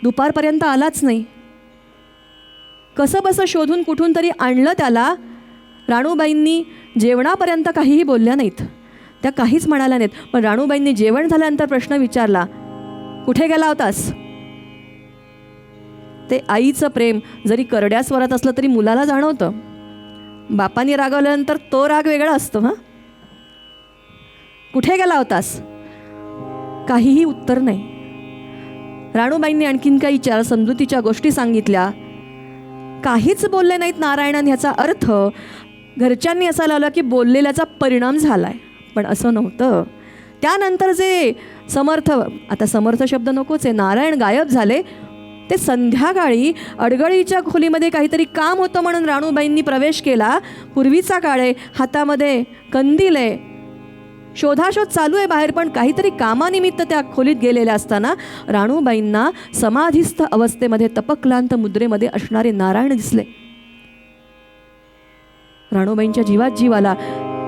दुपारपर्यंत आलाच नाही. कसं बसं शोधून कुठून तरी आणलं त्याला. राणूबाईंनी जेवणापर्यंत काहीही बोलल्या नाहीत, त्या काहीच म्हणाल्या नाहीत. पण राणूबाईंनी जेवण झाल्यानंतर प्रश्न विचारला, कुठे गेला होतास? ते आईचं प्रेम जरी करड्या स्वरात असलं तरी मुलाला जाणवतं. बापांनी रागवल्यानंतर तो राग वेगळा असतो. हां, कुठे गेला होतास? काहीही उत्तर नाही. राणूबाईंनी आणखीन काही समजुतीच्या गोष्टी सांगितल्या, काहीच बोलले नाहीत नारायणाने. ह्याचा अर्थ घरच्यांनी असा लावला की बोललेल्याचा परिणाम झालाय, पण असं नव्हतं. त्यानंतर जे समर्थ, आता समर्थ शब्द नकोच आहे, नारायण गायब झाले. ते संध्याकाळी अडगळीच्या खोलीमध्ये काहीतरी काम होतं म्हणून राणूबाईंनी प्रवेश केला. पूर्वीचा काळ आहे, हातामध्ये कंदील आहे, शोधाशोध चालू आहे बाहेर, पण काहीतरी कामानिमित्त त्या खोलीत गेलेल्या असताना राणूबाईंना समाधीस्थ अवस्थेमध्ये तपक्लांत मुद्रेमध्ये असणारे नारायण दिसले. राणूबाईंच्या जीवात जीव आला.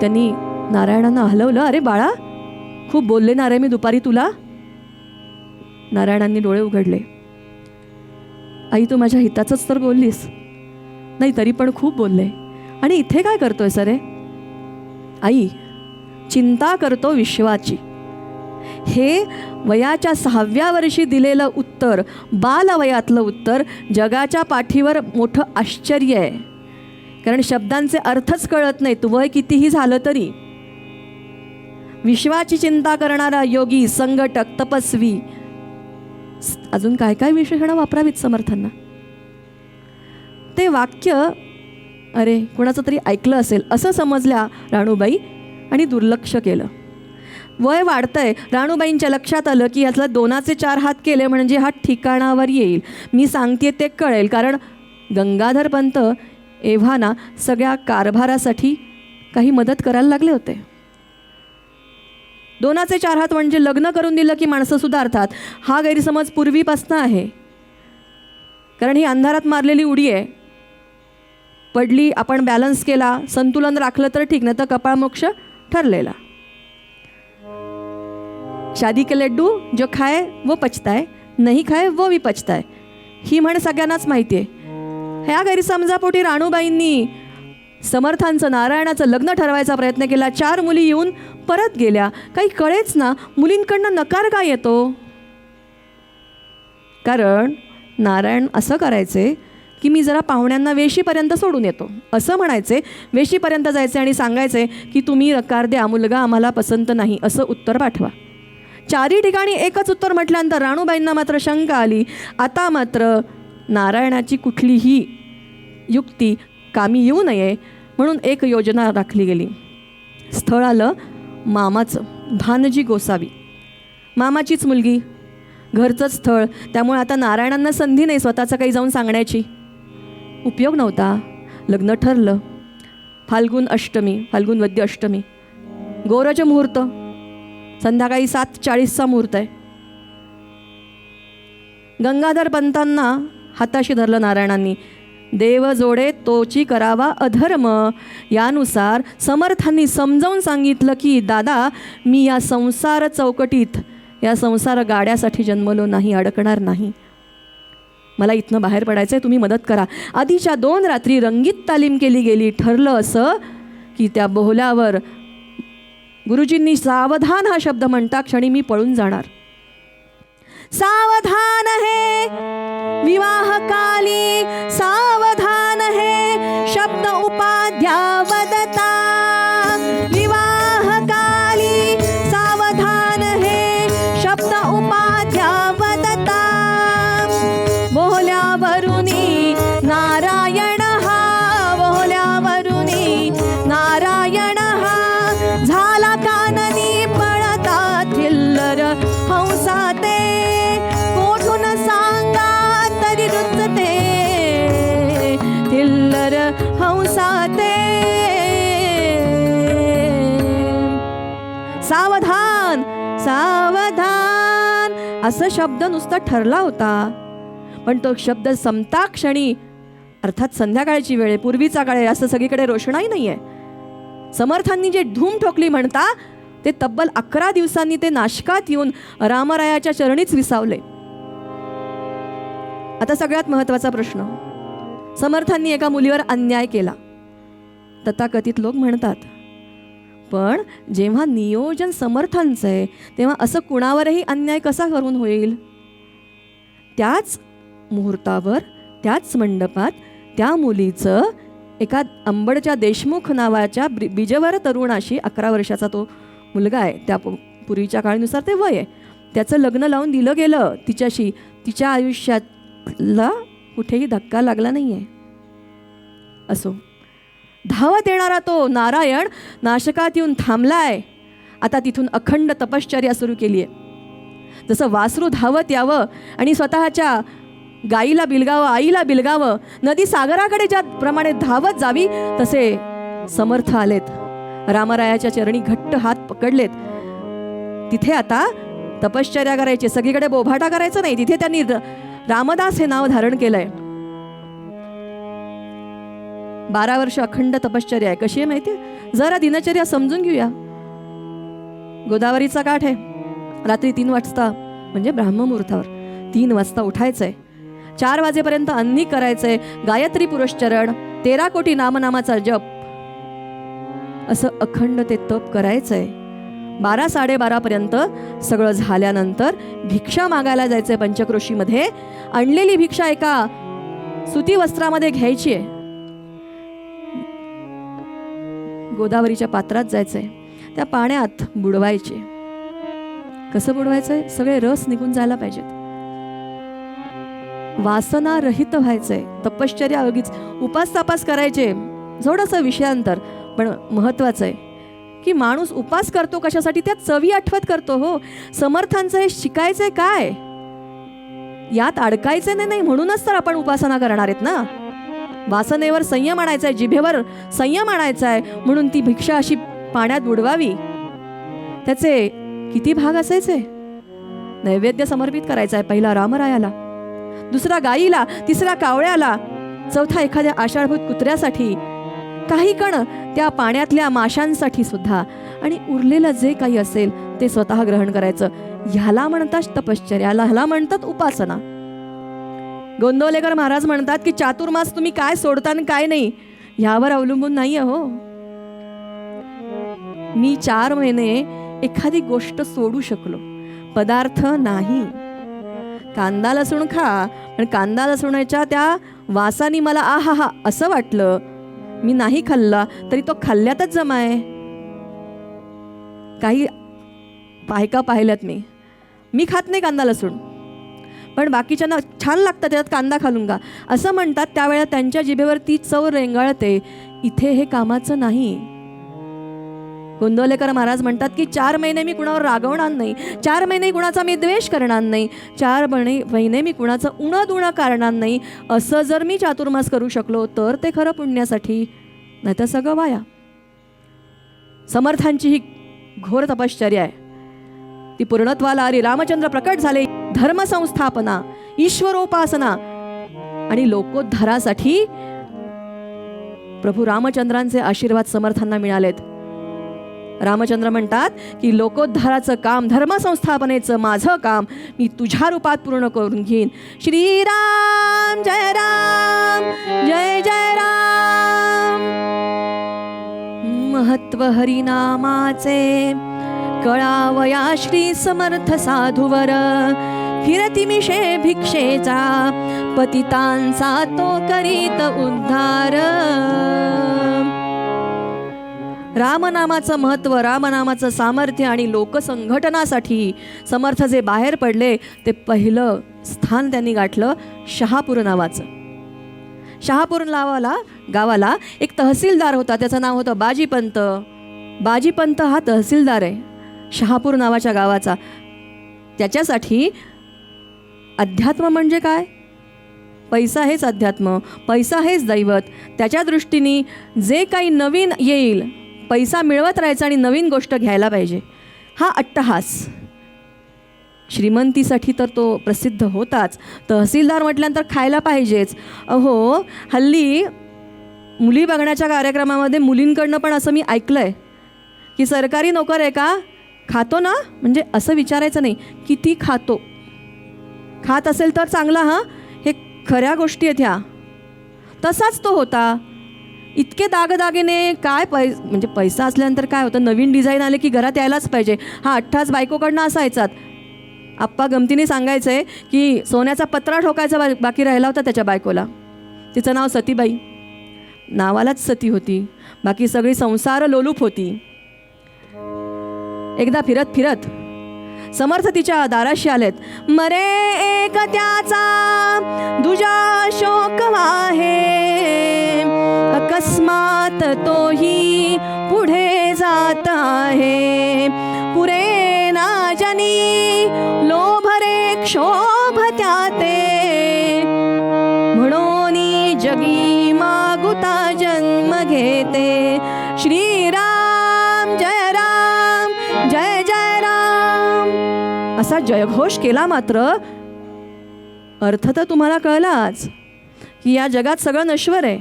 त्यांनी नारायणांना हलवलं. अरे बाळा, खूप बोलले ना रे मी दुपारी तुला. नारायणांनी डोळे उघडले. आई, तू माझ्या हिताचंच तर बोललीस. नाही, तरी पण खूप बोलले. आणि इथे काय करतोय सर? आई, चिंता करतो विश्वाची. हे वयाच्या 6व्या वर्षी दिलेलं उत्तर, बालवयातलं उत्तर, जगाच्या पाठीवर मोठं आश्चर्य आहे. कारण शब्दांचे अर्थच कळत नाहीत वय कितीही झालं तरी. विश्वाची चिंता करणारा योगी, संघटक, तपस्वी, अजून काय काय विशेषणं वापरावीत समर्थांना. ते वाक्य अरे कोणाचं तरी ऐकलं असेल असं समजल्या राणूबाई आणि दुर्लक्ष केलं. वय वाढतंय. राणूबाईंच्या लक्षात आलं की यातला 2चे 4 हात केले म्हणजे हा ठिकाणावर येईल. मी सांगते ते कळेल. कारण गंगाधर पंत एव्हाना सगळ्या कारभारासाठी काही मदत करायला लागले होते. 2चे 4 हात म्हणजे लग्न करून दिलं की माणसं सुधारतात, हा गैरसमज पूर्वीपासून आहे. कारण ही अंधारात मारलेली उडी आहे. पडली, आपण बॅलन्स केला, संतुलन राखलं तर ठीक, नाही तर कपाळमोक्ष ठरलेला. शादी के लड्डू जो खाए वो पचताय, नहीं खाए वो भी पचताय, ही म्हण सगळ्यांनाच माहिती आहे. ह्या गैरसमजापोटी राणूबाईंनी समर्थांचं, नारायणाचं लग्न ठरवायचा प्रयत्न केला. 4 मुली येऊन परत गेल्या. काही कळेच ना मुलींकडनं नकार का येतो. कारण नारायण असं करायचे की मी जरा पाहुण्यांना वेशीपर्यंत सोडून येतो असं म्हणायचे. वेशीपर्यंत जायचे आणि सांगायचे की तुम्ही नकार द्या, मुलगा आम्हाला पसंत नाही असं उत्तर पाठवा. 4ही ठिकाणी एकच उत्तर म्हटल्यानंतर राणूबाईंना मात्र शंका आली. आता मात्र नारायणाची कुठलीही युक्ती कामी येऊ नये म्हणून एक योजना राखली गेली. स्थळ आलं मामाचं, भानजी गोसावी, मामाचीच मुलगी, घरचंच स्थळ. त्यामुळे आता नारायणांना संधी नाही स्वतःचं काही जाऊन सांगण्याची. उपयोग नव्हता. लग्न ठरलं. फाल्गुन अष्टमी, फाल्गुन वद्य अष्टमी, गोरज मुहूर्त, संध्याकाळी 7:40चा मुहूर्त आहे. गंगाधर पंतांना हाताशी धरलं नारायणांनी. देव जोडे तोची करावा अधर्म. यानुसार समर्थांनी समजावून सांगितलं की दादा, मी या संसार चौकटीत, या संसार गाड्यासाठी जन्मलो नाही, अडकणार नाही. मला इथनं बाहेर पडायचं आहे, तुम्ही मदत करा. आधीच्या 2 रात्री रंगीत तालीम केली गेली. ठरलं असं की त्या बोहल्यावर गुरुजींनी सावधान हा शब्द म्हणता क्षणी मी पळून जाणार. सावधान है विवाह काली, सावधान है शब्द उपाध्या वदता. विवाह काली सावधान है शब्द उपाध्या वदता. बोहल्यावरुनी नारायण हा, बोहल्यावरुनी नारायण हा. झाला काननी पळता थिल्लर हंसाते. कोठून सांगा तरी रुचते थिल्लर हंसाते. सावधान सावधान असं शब्द नुसता ठरला होता. पण तो शब्द संपता क्षणी, अर्थात संध्याकाळची वेळ, पूर्वीचा काळ आहे, असं सगळीकडे रोषणाई नाही आहे. समर्थांनी जे धूम ठोकली म्हणता ते तब्बल 11 दिवसांनी ते नाशकात येऊन रामरायाच्या चरणीच विसावले. आता सगळ्यात महत्त्वाचा प्रश्न, समर्थांनी एका मुलीवर अन्याय केला तथाकथित लोक म्हणतात. पण जेव्हा नियोजन समर्थांचं आहे तेव्हा असं कुणावरही अन्याय कसा करून होईल. त्याच मुहूर्तावर, त्याच मंडपात त्या मुलीचं एका अंबडच्या देशमुख नावाच्या बिजवर तरुणाशी, 11 वर्षाचा तो मुलगा आहे, त्या पूर्वीच्या काळानुसार ते वय आहे, त्याचं लग्न लावून दिलं गेलं तिच्याशी. तिच्या आयुष्यातला कुठेही धक्का लागला नाही आहे. असो, धावत येणारा तो नारायण नाशकात येऊन थांबलाय. आता तिथून अखंड तपश्चर्या सुरू केली आहे. जसं वासरू धावत यावं आणि स्वतःच्या गाईला बिलगावं, आईला बिलगावं, नदी सागराकडे ज्याप्रमाणे धावत जावी तसे समर्थ आलेत. रामरायाच्या चरणी घट्ट हात पकडलेत. तिथे आता तपश्चर्या करायची, सगळीकडे बोभाटा करायचं नाही. तिथे त्यांनी रामदास हे नाव धारण केलंय. 12 वर्ष अखंड तपश्चर्या आहे. कशी आहे माहिती आहे? जरा दिनचर्या समजून घेऊया. गोदावरीचा काठ आहे, रात्री 3 वाजता म्हणजे ब्राह्ममुहूर्तावर 3 वाजता उठायचं आहे, 4 वाजेपर्यंत अन्नी करायचंय, गायत्री पुरश्चरण, 13 कोटी नामनामाचा जप, असं अखंड ते तप करायचंय. 12-12:30 पर्यंत सगळं झाल्यानंतर भिक्षा मागायला जायचंय. पंचक्रोशीमध्ये आणलेली भिक्षा एका सुती वस्त्रामध्ये घ्यायची आहे, गोदावरीच्या पात्रात जायचंय, त्या पाण्यात बुडवायचे. कसं बुडवायचंय? सगळे रस निघून जायला पाहिजेत, वासना रहित व्हायचंय. तपश्चर्या अगीच उपास तापास करायचे, थोडंसं विषयांतर, पण महत्वाचं आहे की माणूस उपास करतो कशासाठी? त्या चवी आठवत करतो. हो, समर्थांचं हे शिकायचंय काय? यात अडकायचं नाही, म्हणूनच तर आपण उपासना करणार आहेत ना. वासनेवर संयम आणायचा आहे, जिभेवर संयम आणायचा आहे, म्हणून ती भिक्षा अशी पाण्यात बुडवावी. त्याचे किती भाग असायचे? नैवेद्य समर्पित करायचा आहे, पहिला रामरायाला, दुसरा गाईला, तिसरा कावळ्याला, चौथा एखाद्या आषाढभूत कुत्र्यासाठी, काही कण त्या पाण्यातल्या माशांसाठी सुद्धा, आणि उरलेलं जे काही असेल ते स्वतः ग्रहण करायचं. ह्याला म्हणतात तपश्चर्या, ह्याला म्हणतात उपासना. गोंदवलेकर महाराज म्हणतात की चातुर्मास तुम्ही काय सोडता आणि काय नाही ह्यावर अवलंबून नाही. हो, मी 4 महिने एखादी गोष्ट सोडू शकलो, पदार्थ नाही. कांदा लसूण खा, पण कांदा लसूणाच्या त्या वासानी मला आहा असं वाटलं, मी नाही खाल्ला तरी तो खाल्ल्यातच जमा आहे. काही बायका पाहिल्यात मी खात नाही कांदा लसूण, पण बाकीच्यांना छान लागतं, त्याच्यात कांदा घालून का असं म्हणतात. त्यावेळेला त्यांच्या जिभेवर ती चव रेंगाळते. इथे हे कामाचं नाही. गोंदवलेकर महाराज म्हणतात की 4 महिने मी कुणावर रागवणार नाही, 4 महिने कुणाचा मी द्वेष करणार नाही, 4 महिने मी कुणाचं उणं करणार नाही. असं जर मी चातुर्मास करू शकलो तर ते खरं पुण्यासाठी, नाही तर सगळं वाया. समर्थांची ही घोर तपश्चर्या आहे, ती पूर्णत्वाला आली. रामचंद्र प्रकट झाले. धर्मसंस्थापना, ईश्वरोपासना आणि लोकोद्धारासाठी प्रभू रामचंद्रांचे आशीर्वाद समर्थांना मिळालेत. रामचंद्र म्हणतात की लोकोद्धाराचं काम, धर्मसंस्थापनेचं माझं काम मी तुझ्या रूपात पूर्ण करून घेईन. श्रीराम जय राम, जय जय राम. महत्व हरिनामाचे कळावया श्री समर्थ साधूवर, फिरती मिशे भिक्षेचा, पतितांचा तो करीत उद्धार. रामनामाचं महत्त्व, रामनामाचं सामर्थ्य आणि लोकसंघटनासाठी समर्थ जे बाहेर पडले ते पहिलं स्थान त्यांनी गाठलं शहापूर नावाचं. शहापूर गावाला एक तहसीलदार होता, त्याचं नाव होतं बाजीपंत. बाजीपंत हा तहसीलदार आहे शहापूर नावाच्या गावाचा. त्याच्यासाठी अध्यात्म म्हणजे काय? पैसा हेच अध्यात्म, पैसा हेच दैवत. त्याच्या दृष्टीने जे काही नवीन येईल, पैसा मिळवत राहायचा आणि नवीन गोष्ट घ्यायला पाहिजे, हा अट्टहास. श्रीमंतीसाठी तर तो प्रसिद्ध होताच, तहसीलदार म्हटल्यानंतर खायला पाहिजेच. अहो, हल्ली मुली बघण्याच्या कार्यक्रमामध्ये मुलींकडनं पण असं मी ऐकलं आहे की सरकारी नोकर आहे का, खातो ना, म्हणजे असं विचारायचं नाही किती खातो, खात असेल तर चांगला. हां, हे खऱ्या गोष्टी आहेत ह्या. तसाच तो होता. इतके दागदागिने काय, म्हणजे पैसा असल्यानंतर काय होतं, नवीन डिझाईन आले की घरात यायलाच पाहिजे. हा अठ्ठास बायकोकडनं असायचात. आप्पा गमतीने सांगायचं आहे की सोन्याचा पत्रा ठोकायचा बाकी राहिला होता त्याच्या बायकोला. तिचं नाव सतीबाई, नावालाच सती होती, बाकी सगळी संसार लोलूप होती. एकदा फिरत फिरत समर्थ तिच्या दाराशी आलेत. मरे एक त्याचा दुजा शोक वाहे, अकस्मात तोही पुढे जात आहे. पुरे ना जनी लोभरे क्षोभ त्याते, म्हणून जगी मागुता जन्म घेते. श्रीराम जय राम, जय जय राम असा जयघोष केला. मात्र अर्थ तर तुम्हाला कळलाच की या जगात सगळं नश्वर आहे.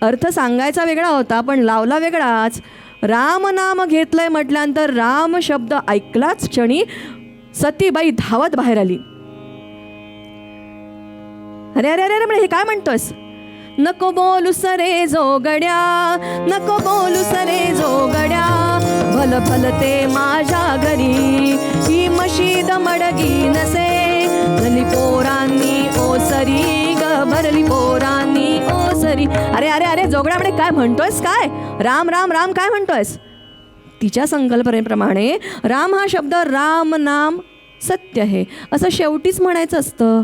अर्थ सांगायचा वेगळा होता पण लावला वेगळाच. रामनाम घेतलंय म्हटल्यानंतर राम शब्द ऐकलाच क्षणी सतीबाई धावत बाहेर आली. अरे अरे अरे म्हणजे हे काय म्हणतोस? नको बोलू सरे जोगड्या, नको बोलू सरे जोगड्या, भल भल ते माझ्या घरी ही मशीद मडगी नसे, भरली पोरांनी ओसरी ग, भरली पोरांनी ओसरी. अरे अरे अरे जोगड्या म्हणे काय म्हणतोयस? काय राम राम राम काय म्हणतोयस? तिच्या संकल्पनेप्रमाणे राम हा शब्द राम नाम सत्य आहे असं शेवटीच म्हणायचं असतं.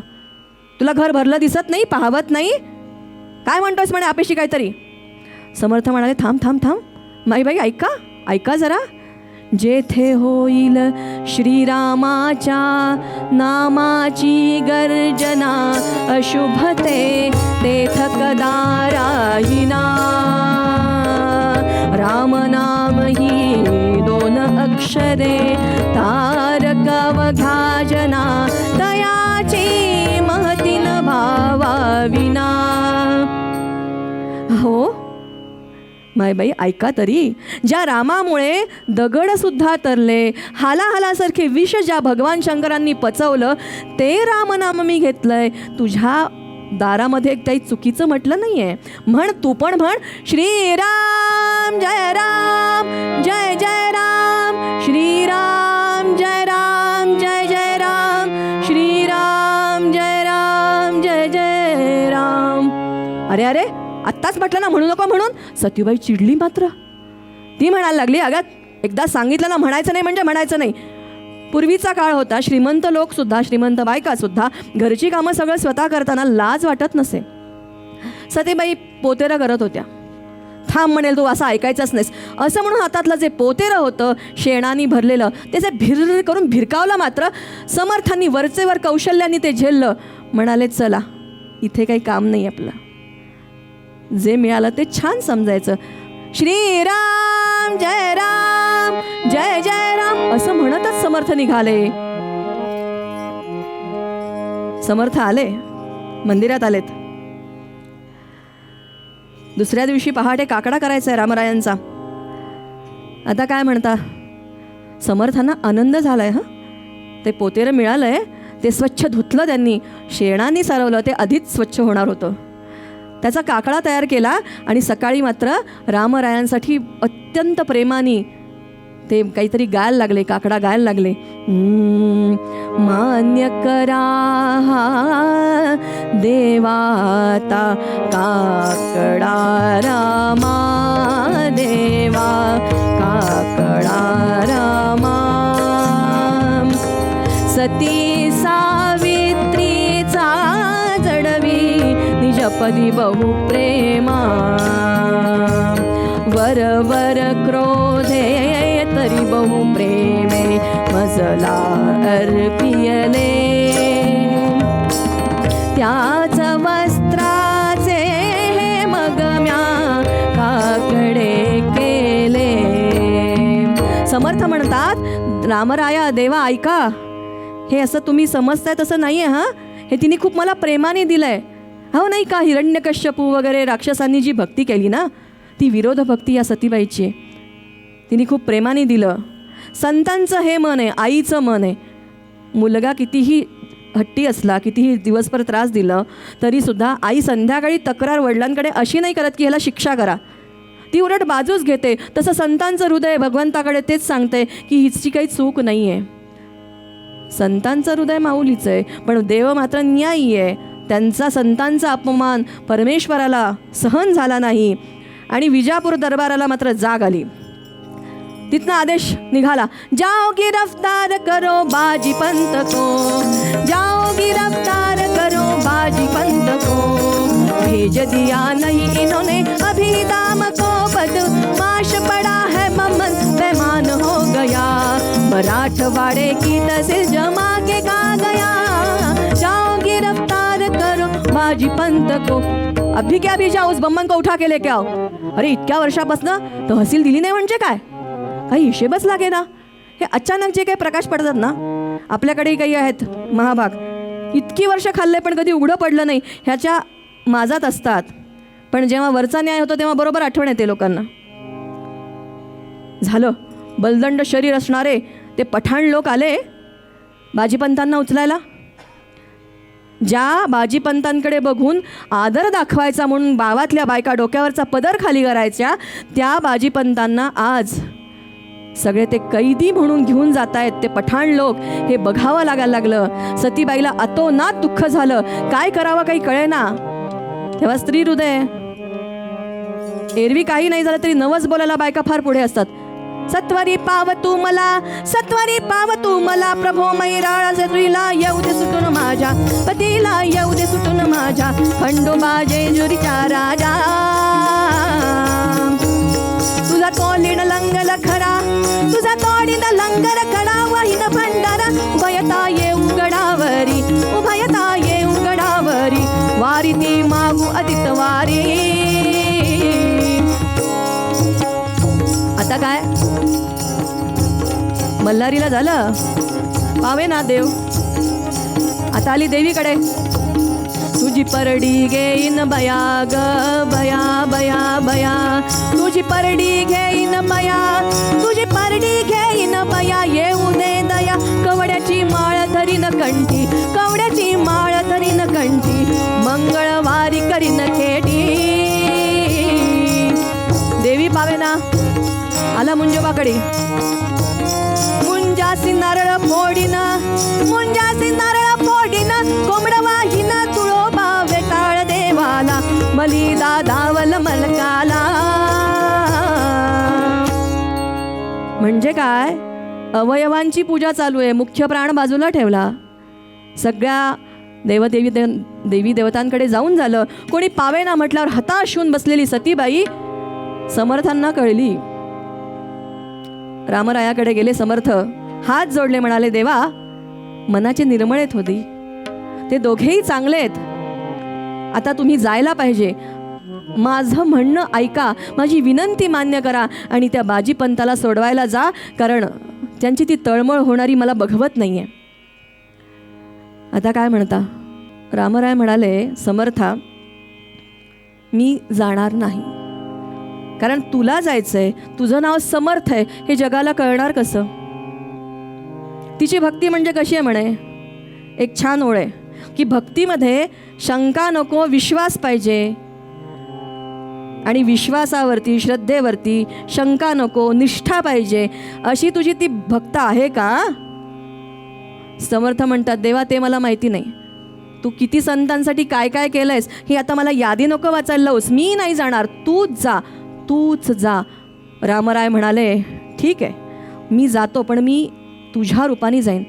तुला घर भरलं दिसत नाही, पाहवत नाही, काय म्हणतोस म्हणे आपेशी काहीतरी. समर्थ म्हणाले थांब थांब थांब माईबाई ऐका ऐका जरा. जेथे होईल श्रीरामाच्या नामाची गर्जना अशुभते तेथ कदा राहिना. राम नाम ही दोन अक्षरे तारक अवघाजना, तयाची महतीन भावा विना. हो मायबाई ऐका तरी. ज्या रामामुळे दगड सुद्धा तरले, हालाहालासारखे विष ज्या भगवान शंकरांनी पचवलं ते रामनाम मी घेतलंय. तुझ्या दारामध्ये काही चुकीचं म्हटलं नाहीये. म्हण तू पण म्हण श्रीराम जय राम जय जय राम, श्रीराम जय राम जय जय राम, श्रीराम जय राम जय जय राम. अरे अरे आत्ताच म्हटलं ना म्हणू नको म्हणून. सतीबाई चिडली मात्र. ती म्हणायला लागली अगं एकदा सांगितलं ना म्हणायचं नाही म्हणजे म्हणायचं नाही. पूर्वीचा काळ होता, श्रीमंत लोकसुद्धा श्रीमंत बायकासुद्धा घरची कामं सगळं स्वतः करताना लाज वाटत नसे. सतीबाई पोतेरं करत होत्या. थांब म्हणेल तू असं ऐकायचंच नाहीस असं म्हणून हातातलं जे पोतेरं होतं शेणानी भरलेलं त्याचे भिर करून भिरकावलं. मात्र समर्थांनी वरचेवर कौशल्याने ते झेललं. म्हणाले चला इथे काही काम नाही आपलं, जे मिळालं ते छान समजायचं. श्रीराम जय राम जय जय राम असं म्हणतच समर्थ निघाले. समर्थ आले, मंदिरात आलेत. दुसऱ्या दिवशी पहाटे काकडा करायचा आहे रामरायांचा. आता काय म्हणता, समर्थांना आनंद झालाय. ते पोतेरं मिळालंय, ते स्वच्छ धुतलं त्यांनी, शेणाने सारवलं, ते अधिक स्वच्छ होणार होतं. त्याचा काकडा तयार केला आणि सकाळी मात्र रामरायांसाठी अत्यंत प्रेमाने ते काहीतरी गायला लागले, काकडा गायला लागले. मान्य करा देवाता काकडा रामा, देवा काकडा रामा. सती सावित्रीचा जडवी निजपदी बहु प्रेमा, वर वर क्रोधे तरी बहु प्रेमे मजला अर्पियले. त्याच वस्त्राचे हे मग म्या काकडे केले. समर्थ म्हणतात रामराया देवा ऐका, हे असं तुम्ही समजताय तसं नाही आहे. हे तिने खूप मला प्रेमाने दिलंय. हो नाही का, हिरण्यकश्यपू वगैरे राक्षसांनी जी भक्ती केली ना ती विरोध भक्ती या सतीबाईची आहे. तिने खूप प्रेमाने दिलं. संतांचं हे मन आहे, आईचं मन आहे. मुलगा कितीही हट्टी असला, कितीही दिवसभर त्रास दिलं तरीसुद्धा आई संध्याकाळी तक्रार वडिलांकडे अशी नाही करत की ह्याला शिक्षा करा, ती उलट बाजूच घेते. तसं संतांचं हृदय भगवंताकडे तेच सांगते की हिची काही चूक नाही आहे. संतांचं हृदय माऊलीचं आहे पण देव मात्र न्यायी आहे. त्यांचा संतांचा अपमान परमेश्वराला सहन झाला नाही आणि विजापूर दरबाराला मात्र जाग आली. तिथनं आदेश निघाला, जाओ गिरफ्तार करो बाजी पंत को, जाओ गिरफ्तार करो बाजी पंत को. भेज दिया नहीं इन्होंने अभी दाम को, बदमाश पड़ा है ममन बेमान हो गया. मराठवाड़े की तहसील जमा के का गया, जाओ गिरफ्तार करो बाजी पंत को. अभी क्या भी जाओ उस बम्मन को उठा के लेके आओ. अरे इतक्या वर्षापासून तहसील दिली नाही म्हणजे काय, काही हिशेबच लागे ना. हे अचानक जे काही प्रकाश पडतात ना, आपल्याकडेही काही आहेत महाभाग, इतकी वर्ष खाल्ले पण कधी उघडं पडलं नाही ह्याच्या माझात असतात. पण जेव्हा वरचा न्याय होतो तेव्हा बरोबर आठवण येते लोकांना. झालं, बलदंड शरीर असणारे ते पठाण लोक आले बाजीपंतांना उचलायला. ज्या बाजीपंतांकडे बघून आदर दाखवायचा म्हणून गावातल्या बायका डोक्यावरचा पदर खाली करायच्या, त्या बाजीपंतांना आज सगळे ते कैदी म्हणून घेऊन जात आहेत ते पठाण लोक. हे बघावं लागायला लागलं. सतीबाईला अतोनात दुःख झालं. काय करावं काही कळेना. तेव्हा स्त्री हृदय, एरवी काही नाही झालं तरी नवस बोलायला बायका फार पुढे असतात. सत्वरी पाव तू मला, सत्वरी पाव तू मला, प्रभो मैराळ स्त्रीला येऊ दे सुटून माझ्या, पतीला येऊ दे सुटून माझ्या, खंडोबा जेजुरीचा राजा. तुझा तोलीन लंगल खरा, तुझा तोडीन लंगर खडा, वाहिन भंडारा उभयता ये उघडावरी, उभयता ये उघडावरी, वारी ती मागू अदित वारी. आता काय मल्हारीला झालं, पावे ना देव. आता आली देवीकडे. तुझी परडी घेईन बया ग बया बया बया, तुझी परडी घेईन बया, तुझी परडी घेईन बया, येऊ दे दया, कवड्याची माळ धरीन कंठी, कवड्याची माळ धरीन कंठी, मंगळवारी करीन खेटी. देवी पावे ना. आला मुंजोबाकडे. मुंजासी नारळ फोडीन, मुंजासी नारळ फोडीन, कोंबड वाहीन तुळोबा वेटाळ देवाला, मलिदा धावल मलकाला. म्हणजे काय, अवयवांची पूजा चालू आहे, मुख्य प्राण बाजूला ठेवला. सगळ्या देवी देवतांकडे जाऊन झालं. कोणी पावे ना म्हटल्यावर हताश होऊन बसलेली सतीबाई समर्थांना कळली. रामरायाकडे गेले समर्थ, हात जोडले, म्हणाले देवा मनाचे निर्मळेत होती, ते दोघेही चांगले आहेत, आता तुम्ही जायला पाहिजे, माझं म्हणणं ऐका, माझी विनंती मान्य करा आणि त्या बाजीपंताला सोडवायला जा, कारण त्यांची ती तळमळ होणारी मला बघवत नाहीये. आता काय म्हणता. रामराय म्हणाले समर्था मी जाणार नाही, कारण तुला जायचंय, तुझं नाव समर्थ आहे, हे जगाला कळणार कसं. तिची भक्ती म्हणजे कशी आहे म्हणे, एक छान ओळ आहे की भक्तीमध्ये शंका नको, विश्वास पाहिजे, आणि विश्वासावरती श्रद्धेवरती शंका नको, निष्ठा पाहिजे. अशी तुझी ती भक्त आहे का. समर्थ म्हणतात देवा ते मला माहिती नाही, तू किती संतांसाठी काय काय केलंयस हे आता मला यादी नको वाचायला लावूस, मी नाही जाणार, तूच जा, तूच जा. रामराय म्हणाले ठीक आहे मी जातो, पण मी तुझ्या रूपाने जाईन,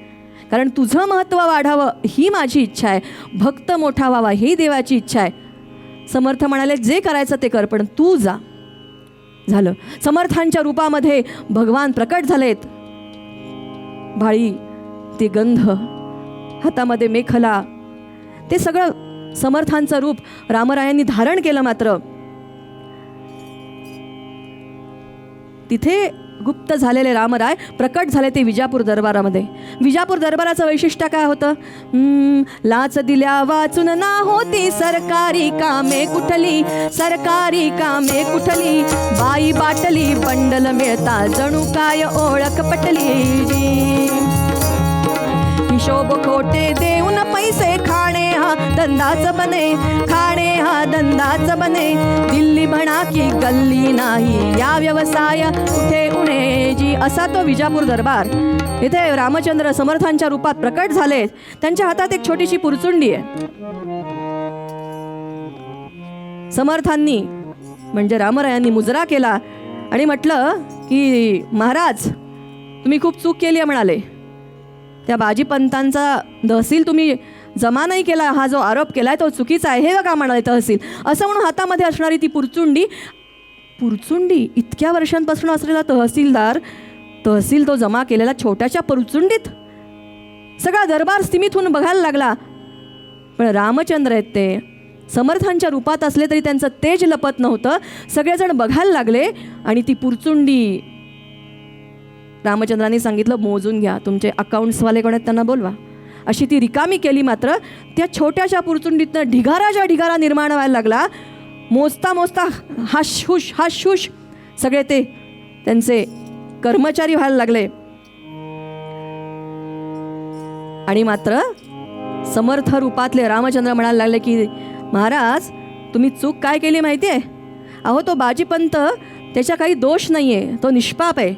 कारण तुझं महत्त्व वाढावं ही माझी इच्छा आहे, भक्त मोठा व्हावा ही देवाची इच्छा आहे. समर्थ म्हणाले जे करायचं ते कर, पण तू जा. झालं. समर्थांच्या रूपामध्ये भगवान प्रकट झालेत. भाळी, ते गंध, हातामध्ये मेखला, ते सगळं समर्थांचं रूप रामरायांनी धारण केलं. मात्र तिथे गुप्त झालेले रामराय प्रकट झाले ते विजापूर दरबारामध्ये. विजापूर दरबाराचं वैशिष्ट्य काय होतं. लाच दिल्या वाचून ना होती सरकारी कामे कुठली, सरकारी कामे कुठली, बाई बाटली बंडल मिळता जणू काय ओळख पटली. हिशोब खोटे देऊन पैसे खाणे हा धंदाच बने, खाणे हा धंदाच बने, दिल्ली म्हणा की गल्ली नाही, या व्यवसाय कुठे उणे जी. असा तो विजापूर दरबार. इथे रामचंद्र समर्थांच्या रूपात प्रकट झाले. त्यांच्या हातात एक छोटीशी पुरचुंडी आहे. समर्थांनी म्हणजे रामरायांनी मुजरा केला आणि म्हटलं की महाराज तुम्ही खूप चूक केली आहे. म्हणाले त्या बाजीपंतांचा तहसील तुम्ही जमा नाही केला, हा जो आरोप केलाय तो चुकीचा आहे, हे बघा म्हणाले तहसील. असं म्हणून हातामध्ये असणारी ती पुरचुंडी, इतक्या वर्षांपासून असलेला तहसील तो जमा केलेला छोट्याशा पुरचुंडीत सगळा दरबार स्थिमित होऊन बघायला लागला. पण रामचंद्र आहेत ते समर्थांच्या रूपात असले तरी त्यांचं तेज लपत नव्हतं. सगळेजण बघायला लागले आणि ती पुरचुंडी रामचंद्रांनी सांगितलं मोजून घ्या, तुमचे अकाउंट्सवाले कोण आहेत त्यांना बोलवा. अशी ती रिकामी केली. मात्र त्या छोट्याशा पुरचुंडीतनं ढिगाराच्या ढिगारा निर्माण व्हायला लागला. मोजता मोजता हाशहुश हाशहुश सगळे ते त्यांचे कर्मचारी व्हायला लागले. आणि मात्र समर्थ रूपातले रामचंद्र म्हणायला लागले की महाराज तुम्ही चूक काय केली माहिती आहे? अहो तो बाजीपंत त्याच्या काही दोष नाही आहे, तो निष्पाप आहे.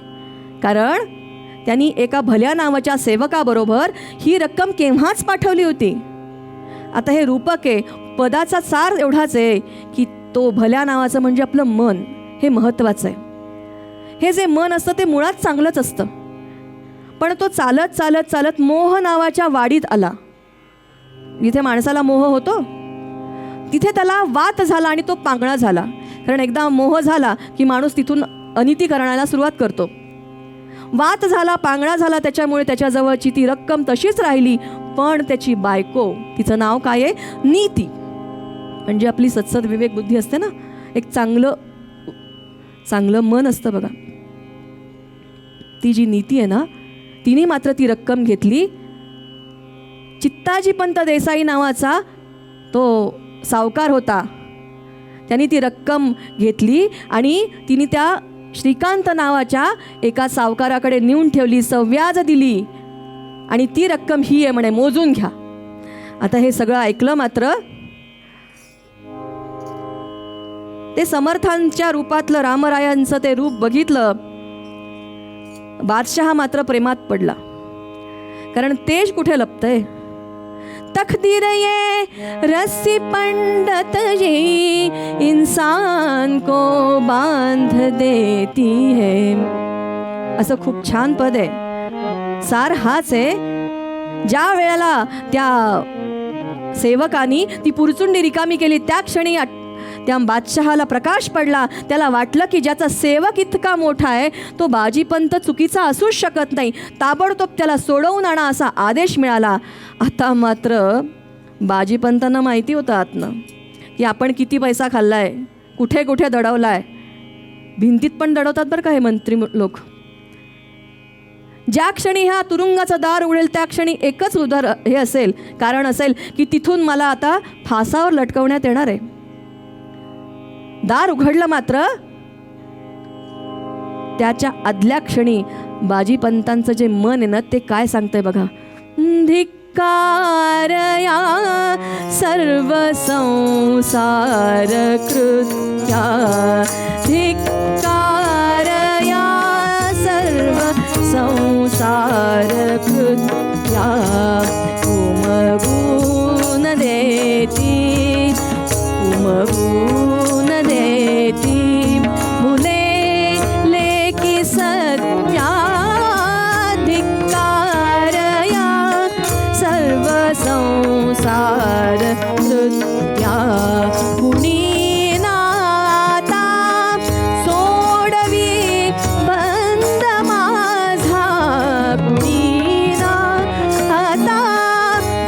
कारण त्यांनी एका भल्या नावाच्या सेवकाबरोबर ही रक्कम केव्हाच पाठवली होती. आता हे रूपक आहे, पदाचा सार एवढाच आहे की तो भल्या नावाचं म्हणजे आपलं मन हे महत्त्वाचं आहे. हे जे मन असतं ते मुळात चांगलंच असतं, पण तो चालत चालत चालत मोह नावाच्या वाडीत आला. जिथे माणसाला मोह होतो तिथे त्याला वात झाला आणि तो पांगळा झाला. कारण एकदा मोह झाला की माणूस तिथून अनिती करण्याला सुरुवात करतो. वात झाला, पांगळा झाला, त्याच्यामुळे त्याच्याजवळची ती रक्कम तशीच राहिली. पण त्याची बायको, तिचं नाव काय आहे? नीती, म्हणजे आपली सत्सद विवेक बुद्धी असते ना, एक चांगलं मन असतं बघा. ती जी नीती आहे ना, तिने मात्र ती रक्कम घेतली. चित्ताजीपंत देसाई नावाचा तो सावकार होता, त्यांनी ती रक्कम घेतली आणि तिने त्या श्रीकांत नावाच्या एका सावकाराकडे नेऊन ठेवली, सव्याज दिली आणि ती रक्कम ही आहे म्हणे, मोजून घ्या. आता हे सगळं ऐकलं मात्र ते समर्थांच्या रूपातलं रामरायांचं ते रूप बघितलं, बादशहा मात्र प्रेमात पडला. कारण तेज कुठे लपतंय? तकदीर ये रस्सी पंडत जी इंसान को बांध देती है. असं खूप छान पद आहे. सार हाच आहे, ज्या वेळेला त्या सेवकानी ती पुरचुंडी रिकामी केली त्या क्षणी त्या बादशहाला प्रकाश पडला. त्याला वाटलं की ज्याचा सेवक इतका मोठा आहे तो बाजीपंत चुकीचा असूच शकत नाही. ताबडतोब त्याला सोडवून आणा असा आदेश मिळाला. आता मात्र बाजीपंतांना माहिती होतं आतनं की आपण किती पैसा खाल्लाय, कुठे कुठे दडवलाय. भिंतीत पण दडवतात बरं का हे मंत्री लोक. ज्या क्षणी ह्या तुरुंगाचं दार उघडेल त्या क्षणी एकच हे असेल, कारण असेल की तिथून मला आता फासावर लटकवण्यात येणार आहे. दार उघडलं मात्र त्याच्या आदल्या क्षणी बाजीपंतांचं जे मन आहे ना ते काय सांगतंय बघा. धिक्कार या सर्व संसार कृत्या, धिक्कार या सर्व संसार कृत्या, उमगून देती उमगून देती मुले लेकी सत्या, धिक्कार या सर्व संसार कृत्या, कुणी नाता सोडवी बंद माझा, कुणी नाता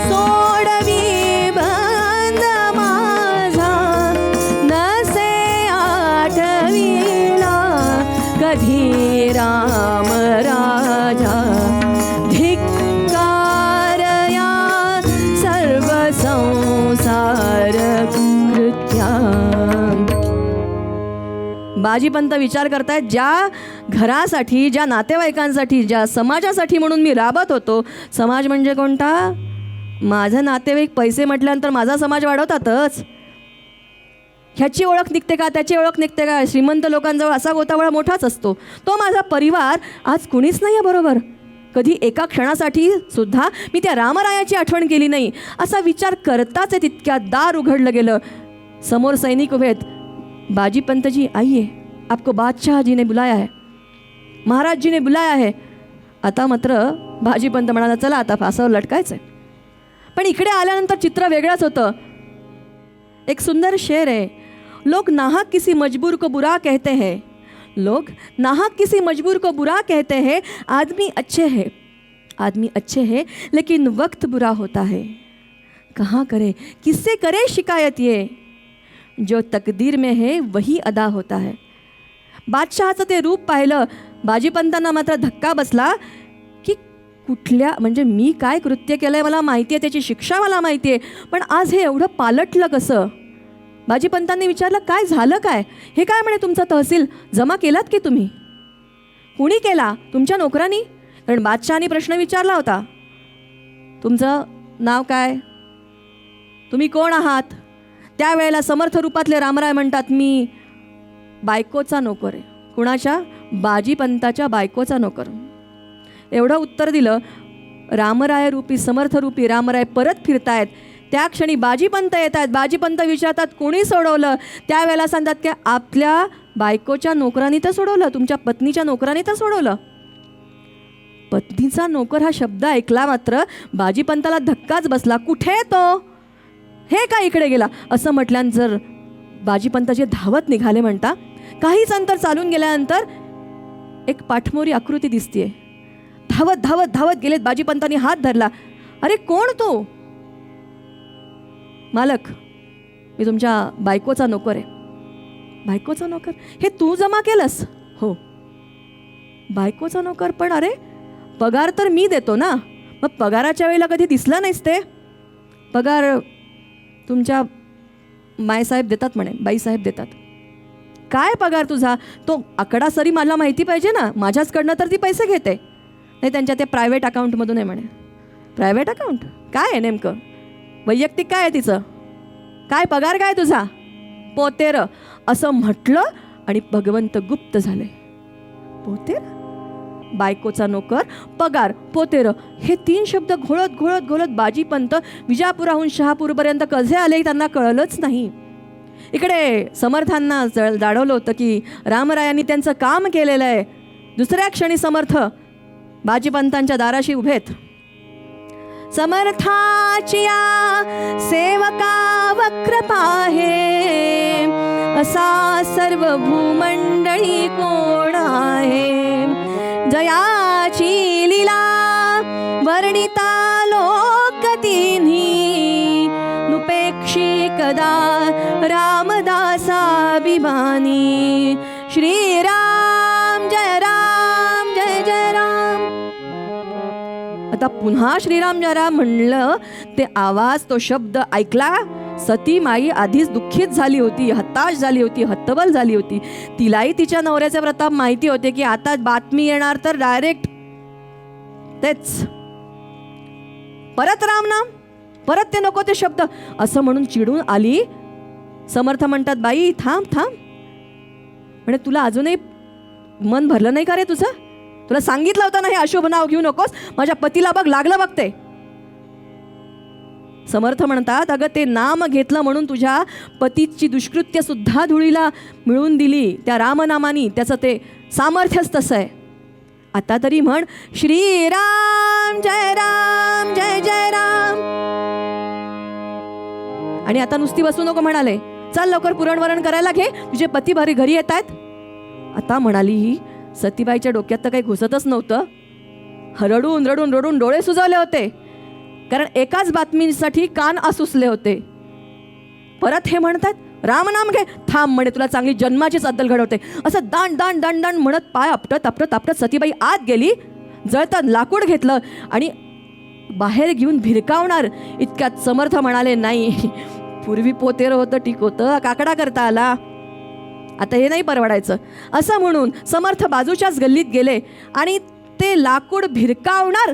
सोडवी बंद माझा, नसे आठवीला कधी राम राजा, धिक्कार या सर्व संसार कृत्या. बाजीपंत विचार करतायत, ज्या घरासाठी, ज्या नातेवाईकांसाठी, ज्या समाजासाठी म्हणून मी राबत होतो. समाज म्हणजे कोणता? माझं नातेवाईक. पैसे म्हटल्यानंतर माझा समाज वाढवतातच. ह्याची ओळख निघते का, त्याची ओळख निघते का? श्रीमंत लोकांजवळ असा गोतावळा मोठाच असतो. तो माझा परिवार आज कुणीच नाही आहे बरोबर. कधी एका क्षणासाठी सुद्धा मी त्या रामरायाची आठवण केली नाही. असा विचार करताच आहे तितक्या दार उघडलं गेलं. समोर सैनिक उभे आहेत. बाजीपंत जी आइए, आपको बादशाह जी ने बुलाया है, महाराज जी ने बुलाया है. आता मात्र बाजीपंत म्हणाला चला आता फासावर लटकायचं आहे. पण इकडे आल्यानंतर चित्र वेगळंच होतं. एक सुंदर शेर है, लोग नाहक किसी मजबूर को बुरा कहते हैं, लोग नाहक किसी मजबूर को बुरा कहते हैं, आदमी अच्छे हैं लेकिन वक्त बुरा होता है. कहाँ करे, किससे करे शिकायत, ये जो तकदीर में है वही अदा होता है. बादशहाचं ते रूप पाहिलं. बाजीपंतांना मात्र धक्का बसला की कुठल्या, म्हणजे मी काय कृत्य केलं आहे मला माहिती आहे, त्याची शिक्षा मला माहिती आहे, पण आज हे एवढं पालटलं कसं. बाजीपंतांनी विचारलं, काय झालं काय? हे काय म्हणे तुमचा तहसील जमा केलात की तुम्ही? कुणी केला? तुमच्या नोकरांनी? कारण बादशहानी प्रश्न विचारला होता, तुमचं नाव काय, तुम्ही कोण आहात? त्यावेळेला समर्थ रूपातले रामराय म्हणतात, मी बायकोचा नोकर आहे. कुणाच्या? बाजीपंताच्या बायकोचा नोकर. एवढं उत्तर दिलं. रामराय रूपी समर्थरूपी रामराय परत फिरतायत. त्या क्षणी बाजीपंत येत आहेत. बाजीपंत विचारतात, कोणी सोडवलं? त्यावेळेला सांगतात की आपल्या बायकोच्या नोकरांनी तर सोडवलं, तुमच्या पत्नीच्या नोकरांनी तर सोडवलं. पत्नीचा नोकर हा शब्द ऐकला मात्र बाजीपंताला धक्काच बसला. कुठे तो? हे का इकडे गेला? असं म्हटल्यानंतर बाजीपंताचे धावत निघाले. म्हणता काहीच अंतर चालून गेल्यानंतर एक पाठमोरी आकृती दिसतीये. धावत धावत धावत गेलेत. बाजीपंतांनी हात धरला. अरे कोण तो? मालक, मी तुमच्या बायकोचा नोकर आहे. बायकोचा नोकर? हे तू जमा केलंस? हो. बायकोचा नोकर? पण अरे पगार तर मी देतो ना. मग पगाराच्या वेळेला कधी दिसला नाहीस ते? पगार तुमच्या मायसाहेब देतात म्हणे, बाईसाहेब देतात. काय पगार तुझा? तो आकडा सरी मला माहिती पाहिजे ना. माझ्याचकडनं तर ती पैसे घेते. नाही, त्यांच्या ते प्रायव्हेट अकाउंटमधून आहे म्हणे. Private account? काय आहे नेमकं? वैयक्तिक काय आहे तिचं? काय पगार काय तुझा? पोतेर असं म्हटलं आणि भगवंत गुप्त झाले. पोतेर? बायकोचा नोकर, पगार, पोतेर, हे 3 शब्द घोळत घोळत घोळत बाजीपंत विजापुराहून शहापूरपर्यंत कसे आले त्यांना कळलंच नाही. इकडे समर्थांना जाणवलं होतं की रामरायांनी त्यांचं काम केलेलं आहे. दुसऱ्या क्षणी समर्थ बाजीपंतांच्या दाराशी उभेत. समर्थाचिया सेवका वक्र पाहे, असा सर्व भूमंडळी कोण आहे? जयाची लीला वर्णिता लोकतिन्ही, नुपेक्षी कदा रामदासाभिमानी. श्रीराम जय राम जय जय राम. आता पुन्हा श्रीराम जय राम म्हणलं. ते आवाज, तो शब्द ऐकला. सतीमाई आधीच दुःखित झाली होती, हताश झाली होती, हतबल झाली होती. तिलाही तिच्या नवऱ्याचे प्रताप माहिती होते की आता बातमी येणार तर डायरेक्ट तेच, परत राम नाम, परत ते नको ते शब्द, असं म्हणून चिडून आली. समर्थ म्हणतात, बाई थांब थांब. म्हणे तुला अजूनही मन भरलं नाही का रे तुझं? तुला सांगितलं होतं ना हे अशुभ नाव घेऊ नकोस. माझ्या पतीला बघ लागलं बघते. समर्थ म्हणतात, अगं ते नाम घेतलं म्हणून तुझ्या पतीची दुष्कृत्य सुद्धा धुळीला मिळून दिली त्या रामनामानी. त्याचं ते सामर्थ्यच तसं आहे. आता तरी म्हण, श्रीराम जय राम जय जय राम. आणि आता नुसती बसू नको म्हणाले, चल लवकर पुरणवरण करायला घे, तुझे पती भारी घरी येत आहेत. आता म्हणाली ही सतीबाईच्या डोक्यात तर काही घुसतच नव्हतं. रडून रडून रडून डोळे सुजवले होते, कारण एकाच बातमीसाठी कान आसुसले होते. परत हे म्हणतात, रामनाम घे. थांब म्हणे, तुला चांगली जन्माचीच अद्दल घडवते. असं दांड दांड दांड दांड म्हणत पाय आपटत आपटत आपटत सतीबाई आत गेली. जळतं लाकूड घेतलं आणि बाहेर घेऊन भिरकावणार इतक्यात समर्थ म्हणाले, नाही, पूर्वी पोतेर होतं ठीक होतं, काकडा करता आला, आता हे नाही परवडायचं. असं म्हणून समर्थ बाजूच्याच गल्लीत गेले आणि ते लाकूड भिरकावणार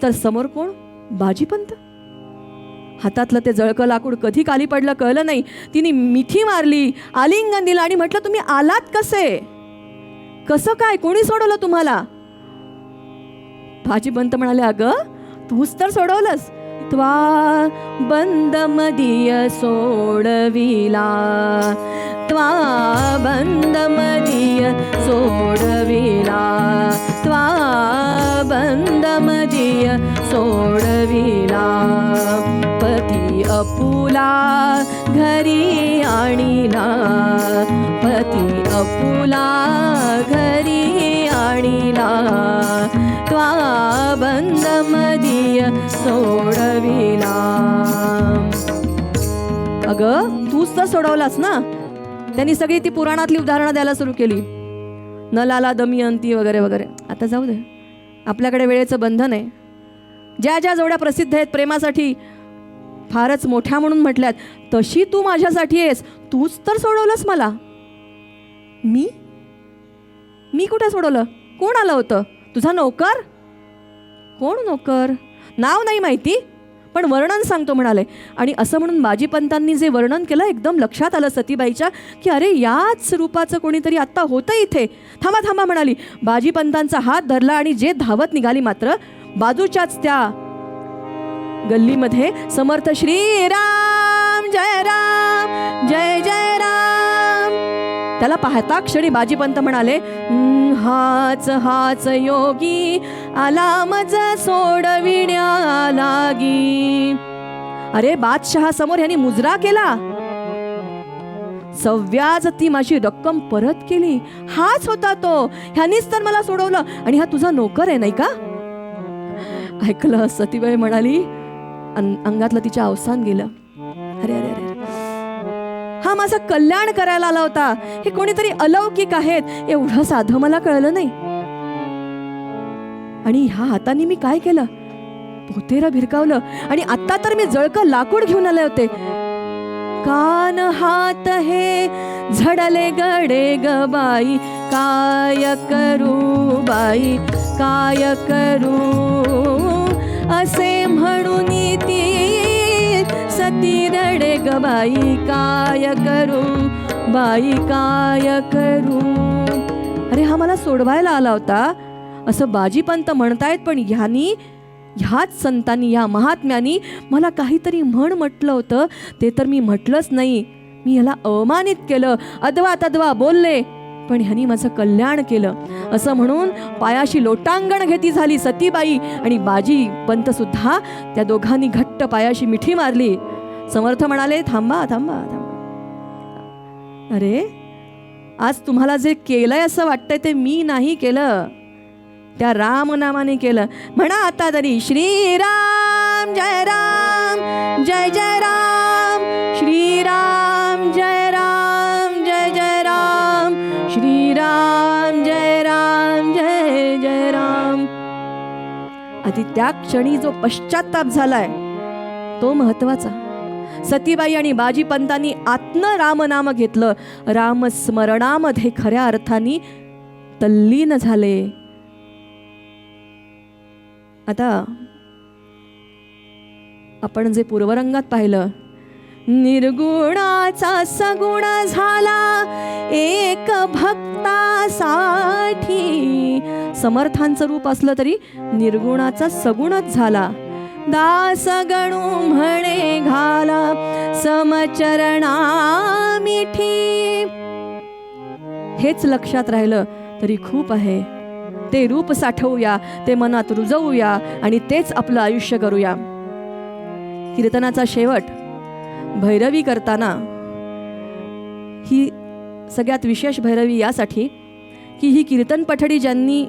तर समोर कोण? बाजीपंत. हातातलं ते जळकं लाकूड कधी खाली पडलं कळलं नाही. तिने मिठी मारली, आलिंगन दिलं आणि म्हटलं, तुम्ही आलात कसे? कसं काय? कोणी सोडवलं तुम्हाला? बाजीपंत म्हणाले, अगं तूच तर सोडवलंस. त्वा बंद मदीय सोडविला, त्वा बंद मदीय सोडविला, त्वा बंद मदीय सोडविला. पती अपुला घरी आणिला, पती अपुला घरी आणिला, त्वा बंद मदीय सोडविला. अगं तूच तर सोडवलास ना. त्यांनी सगळी ती पुराणातली उदाहरणं द्यायला सुरू केली, नलाला दमयंती वगैरे वगैरे. आता जाऊ दे, आपल्याकडे वेळेचं बंधन आहे. ज्या ज्या जोड्या प्रसिद्ध आहेत प्रेमासाठी, फारच मोठ्या म्हणून म्हटल्यात, तशी तू माझ्यासाठी आहेस, तूच तर सोडवलंस मला. मी कुठे सोडवलं? कोण आलं होतं? तुझा नोकर? कोण नोकर? नाव नाही माहिती, पण वर्णन सांगतो म्हणाले. आणि असं म्हणून बाजीपंतांनी जे वर्णन केलं एकदम लक्षात आलं सतीबाईच्या, की अरे याच रूपाचं कोणीतरी आत्ता होतं इथे. थांबा थांबा म्हणाली. बाजीपंतांचा हात धरला आणि जे धावत निघाली. मात्र बाजूच्याच त्या गल्लीमध्ये समर्थ श्रीराम जय राम जय जय राम, त्याला पाहता क्षणी बाजीपंत म्हणाले, हाच हाच योगी आला मज सोडविण्या लागी. अरे बादशहा समोर ह्यानी मुजरा केला, सव्याज ती माझी रक्कम परत केली. हाच होता तो, ह्यानीच तर मला सोडवलं. आणि हा तुझा नोकर आहे नाही का? ऐकलं सतीबाई म्हणाली, अंगातलं तिच्या अवसान गेलं. अरे अरे अरे, हा माझं कल्याण करायला आला होता. हे कोणीतरी अलौकिक आहेत, एवढं साधं मला कळलं नाही. आणि ह्या हाताने मी काय केलं? पोतेरं भिरकावलं. आणि आता तर मी जळकं लाकूड घेऊन आले होते. कान हात हे झडले गडे ग बाई, काय करू बाई काय करू, असे म्हणून ती सती रडे ग बाई, काय करू बाई काय करू. अरे हा मला सोडवायला आला होता असं बाजीपंत म्हणतायत, पण ह्याच संतांनी, ह्या महात्म्यानी मला काहीतरी म्हटलं होतं, ते तर मी म्हटलंच नाही. मी ह्याला अवमानित केलं, अदवा तदवा बोलले, पण ह्यानी माझं कल्याण केलं. असं म्हणून पायाशी लोटांगण घेती झाली सतीबाई आणि बाजीपंत सुद्धा. त्या दोघांनी घट्ट पायाशी मिठी मारली. समर्थ म्हणाले, थांबा थांबा थांबा. अरे आज तुम्हाला जे केलंय असं वाटतंय ते मी नाही केलं, त्या रामनामाने केलं. म्हणा आता तरी, श्रीराम जय राम जय जय राम, श्रीराम जय राम जय जय राम, श्रीराम जय राम जय जय राम. आधी त्या क्षणी जो पश्चाताप झालाय तो महत्वाचा. सतीबाई आणि बाजीपंतांनी आत्म रामनाम घेतलं, रामस्मरणामध्ये खऱ्या अर्थाने तल्लीन झाले. आता आपण जे पूर्वरंगात पाहिलं, निर्गुणाचा सगुण झाला एक भक्तासाठी. समर्थांचं रूप असलं तरी निर्गुणाचा सगुणच झाला. दास गणू म्हणे घाला समचरणा मिठी. हेच लक्षात राहिलं तरी खूप आहे. ते रूप साठवूया, ते मनात रुजवूया आणि तेच आपलं आयुष्य करूया. कीर्तनाचा शेवट भैरवी करताना ही सगळ्यात विशेष भैरवी यासाठी की ही कीर्तन पठडी ज्यांनी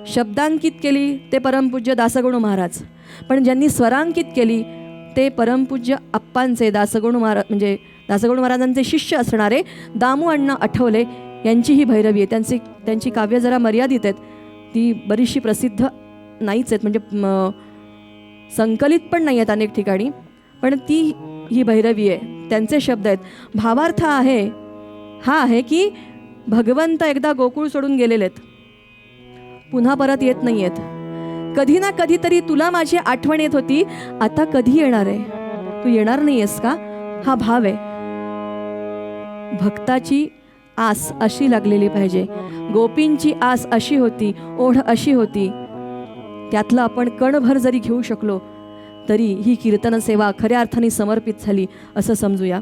शब्दांकित केली ते परमपूज्य दासगणू महाराज, पण ज्यांनी स्वरांकित केली ते परमपूज्य आप्पांचे दासगणू महाराज, म्हणजे दासगणू महाराजांचे शिष्य असणारे दामू अण्णा आठवले यांची ही भैरवी आहे. त्यांची काव्य जरा मर्यादित आहेत, ती बरीचशी प्रसिद्ध नाहीच आहेत, म्हणजे संकलित पण नाही आहेत अनेक ठिकाणी, पण ही भैरवी आहे. त्यांचे शब्द आहेत. भावार्थ हा आहे की भगवंत एकदा गोकुळ सोडून गेलेले आहेत, पुन्हा परत येत नाही आहेत. कधी ना कधीतरी तुला माझी आठवण येत होती, आता कधी येणार आहे? तू येणार नाही आहेस का? हा भाव आहे. भक्ताची आस अशी लागलेली पाहिजे. गोपींची आस अशी होती, ओढ अशी होती. त्यातलं आपण कणभर जरी घेऊ शकलो तरी ही कीर्तन सेवा खऱ्या अर्थाने समर्पित झाली असं समजूया.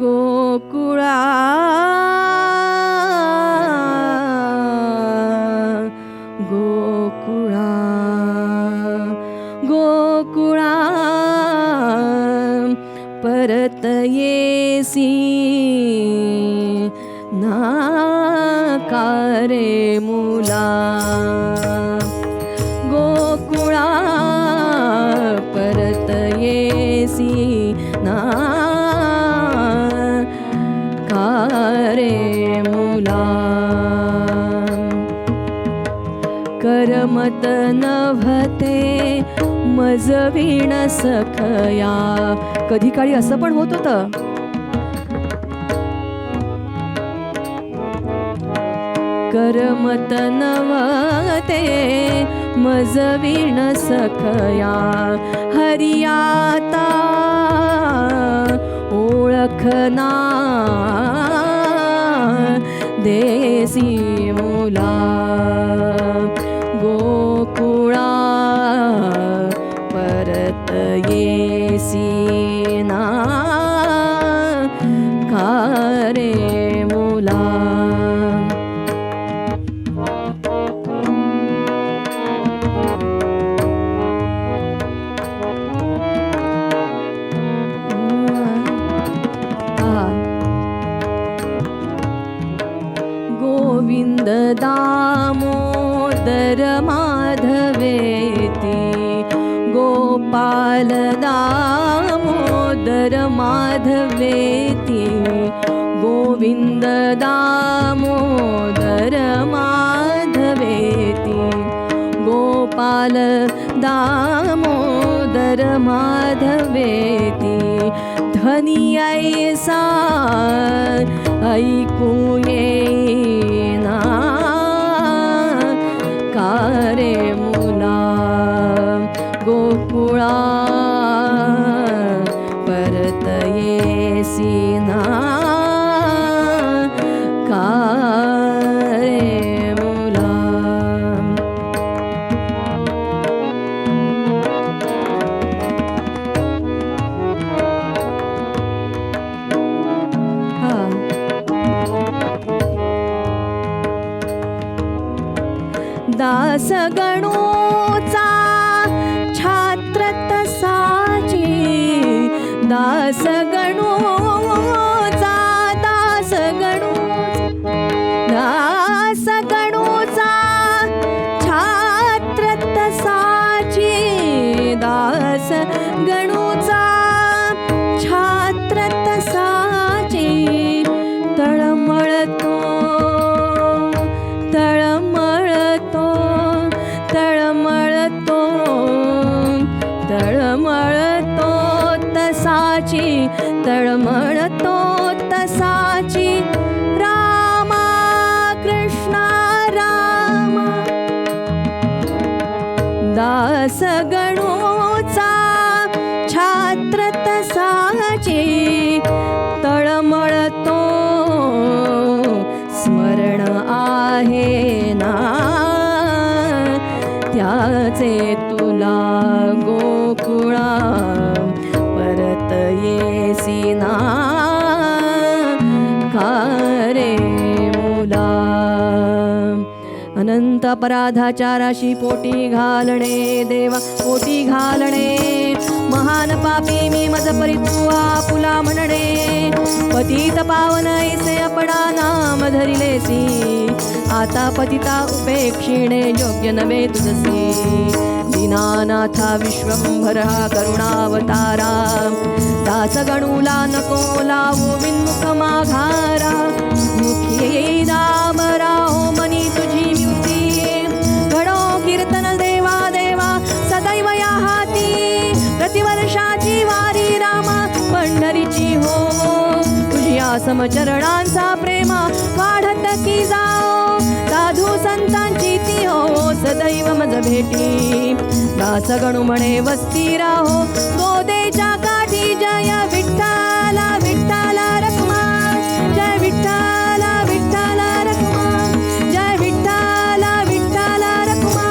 गोकुळा गोकुळा गोकुळा मुला गोकुळा परत येसी ना का रे मुला करमत नभते मजवीण सखया. कधी काळी असं पण होत होतं. करमत नवते मजवीण सखया हरियाता ओळखना देसी मुला गोकुळा परत येसी ना का रे मुला. गोविंद दामोदर माधवेती गोपाल दामोदर माधवेती गोविंद दामोदर माधवेती गोपाल दामोदर माधवेती ध्वनी ऐसा ऐकू येईना का रे मुला गोकुळा परत येसी ना का रे मुला. दास गणूचा छात्र तसाची दास गणूचा दास गणूचा छात्र तसाची दास गणूचा छात्र तसाची तळमळतो तळमळतो तळमळतो तळमळतो तसाची तळमळतो तसाची रामा कृष्णा रामा दास गणूचा छात्र तसाची तळमळतो स्मरण आहे ना त्याचे तुला गोकुळा परत येसी ना का रे मुला. अनंत अपराधाचाराशी पोटी घालणे देवा पोटी घालणे महान पापी मी मज परितू आपुला म्हणणे पतित पावन ऐसे अपडा नाम धरिलेसी आता पतिता उपेक्षिणे योग्य नवे तुझसी दीनानाथा विश्वंभरा करुणावतारा दास गणूला नको लावू विन्मुख माघारा मुखी दाम राहो मनी तुझी म्युती घडो कीर्तन देवा देवा सदैव या हाती प्रतिवर्षाची वारी रामा पंढरीची हो तुझ्या समचरणांचा प्रेमा वाढत की जाओ साधू संतांची ती हो सदैव मज भेटी दास गणू म्हणे वस्ती राहो गोदेच्या काठी जय विठ्ठला विठ्ठला रखमा जय विठ्ठला विठ्ठला रखमा जय विठ्ठला विठ्ठला रखमा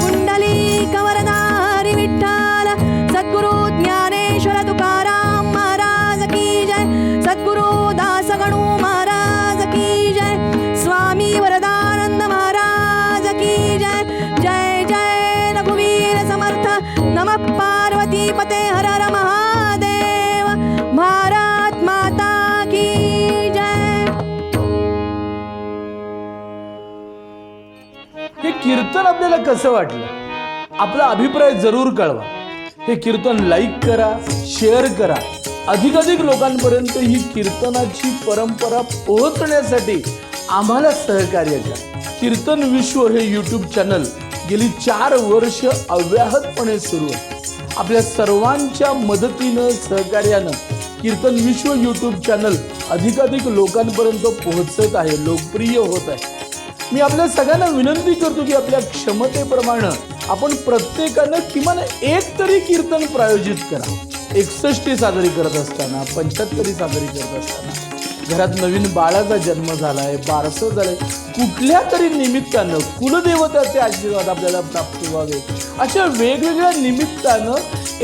कुंडली कवरदारी विठ्ठला सद्गुरु ज्ञानेश्वर तुकाराम महाराज की जय सद्गुरु दास गणू महाराज की जय स्वामी वरदानंद महाराज की जय जय जय रघुवीर समर्थ नमः पार्वती पते हर हर महादेव. हे कीर्तन आपल्याला कसं वाटलं? आपला अभिप्राय जरूर कळवा. हे कीर्तन लाईक करा, शेअर करा. अधिकाधिक लोकांपर्यंत ही कीर्तनाची परंपरा पोहोचण्यासाठी आम्हाला सहकार्य करा. कीर्तन विश्व हे यूट्यूब चॅनल गेली 4 वर्ष अव्याहतपणे सुरू आहे. आपल्या सर्वांच्या मदतीनं, सहकार्यानं कीर्तन विश्व यूट्यूब चॅनल अधिकाधिक लोकांपर्यंत पोहोचत आहे, लोकप्रिय होत आहे. मी आपल्या सगळ्यांना विनंती करतो की आपल्या क्षमतेप्रमाणे आपण प्रत्येकानं किमान एक तरी कीर्तन प्रायोजित करा. 61 साजरी करत असताना, 75 साजरी करत असताना, घरात नवीन बाळाचा जन्म झालाय, बारसं झालंय, कुठल्या तरी निमित्तानं कुलदेवताचे आशीर्वाद आपल्याला प्राप्त व्हावे, अशा वेगवेगळ्या निमित्तानं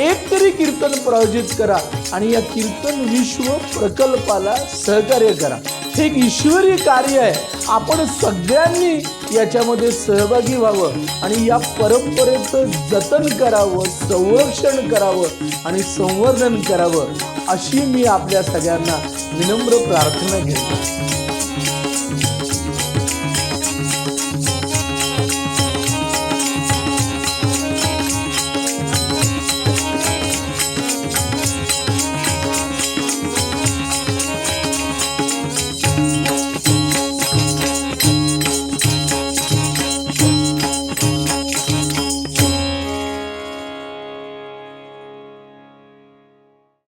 एक तरी कीर्तन प्रायोजित करा आणि या कीर्तन विश्व प्रकल्पाला सहकार्य करा. हे एक ईश्वरी कार्य आहे. आपण सगळ्यांनी याच्यामध्ये सहभागी व्हावं आणि या परंपरेचं जतन करावं, संरक्षण करावं आणि संवर्धन करावं, अशी मी आपल्या सगळ्यांना विनम्र प्रार्थना घेतो.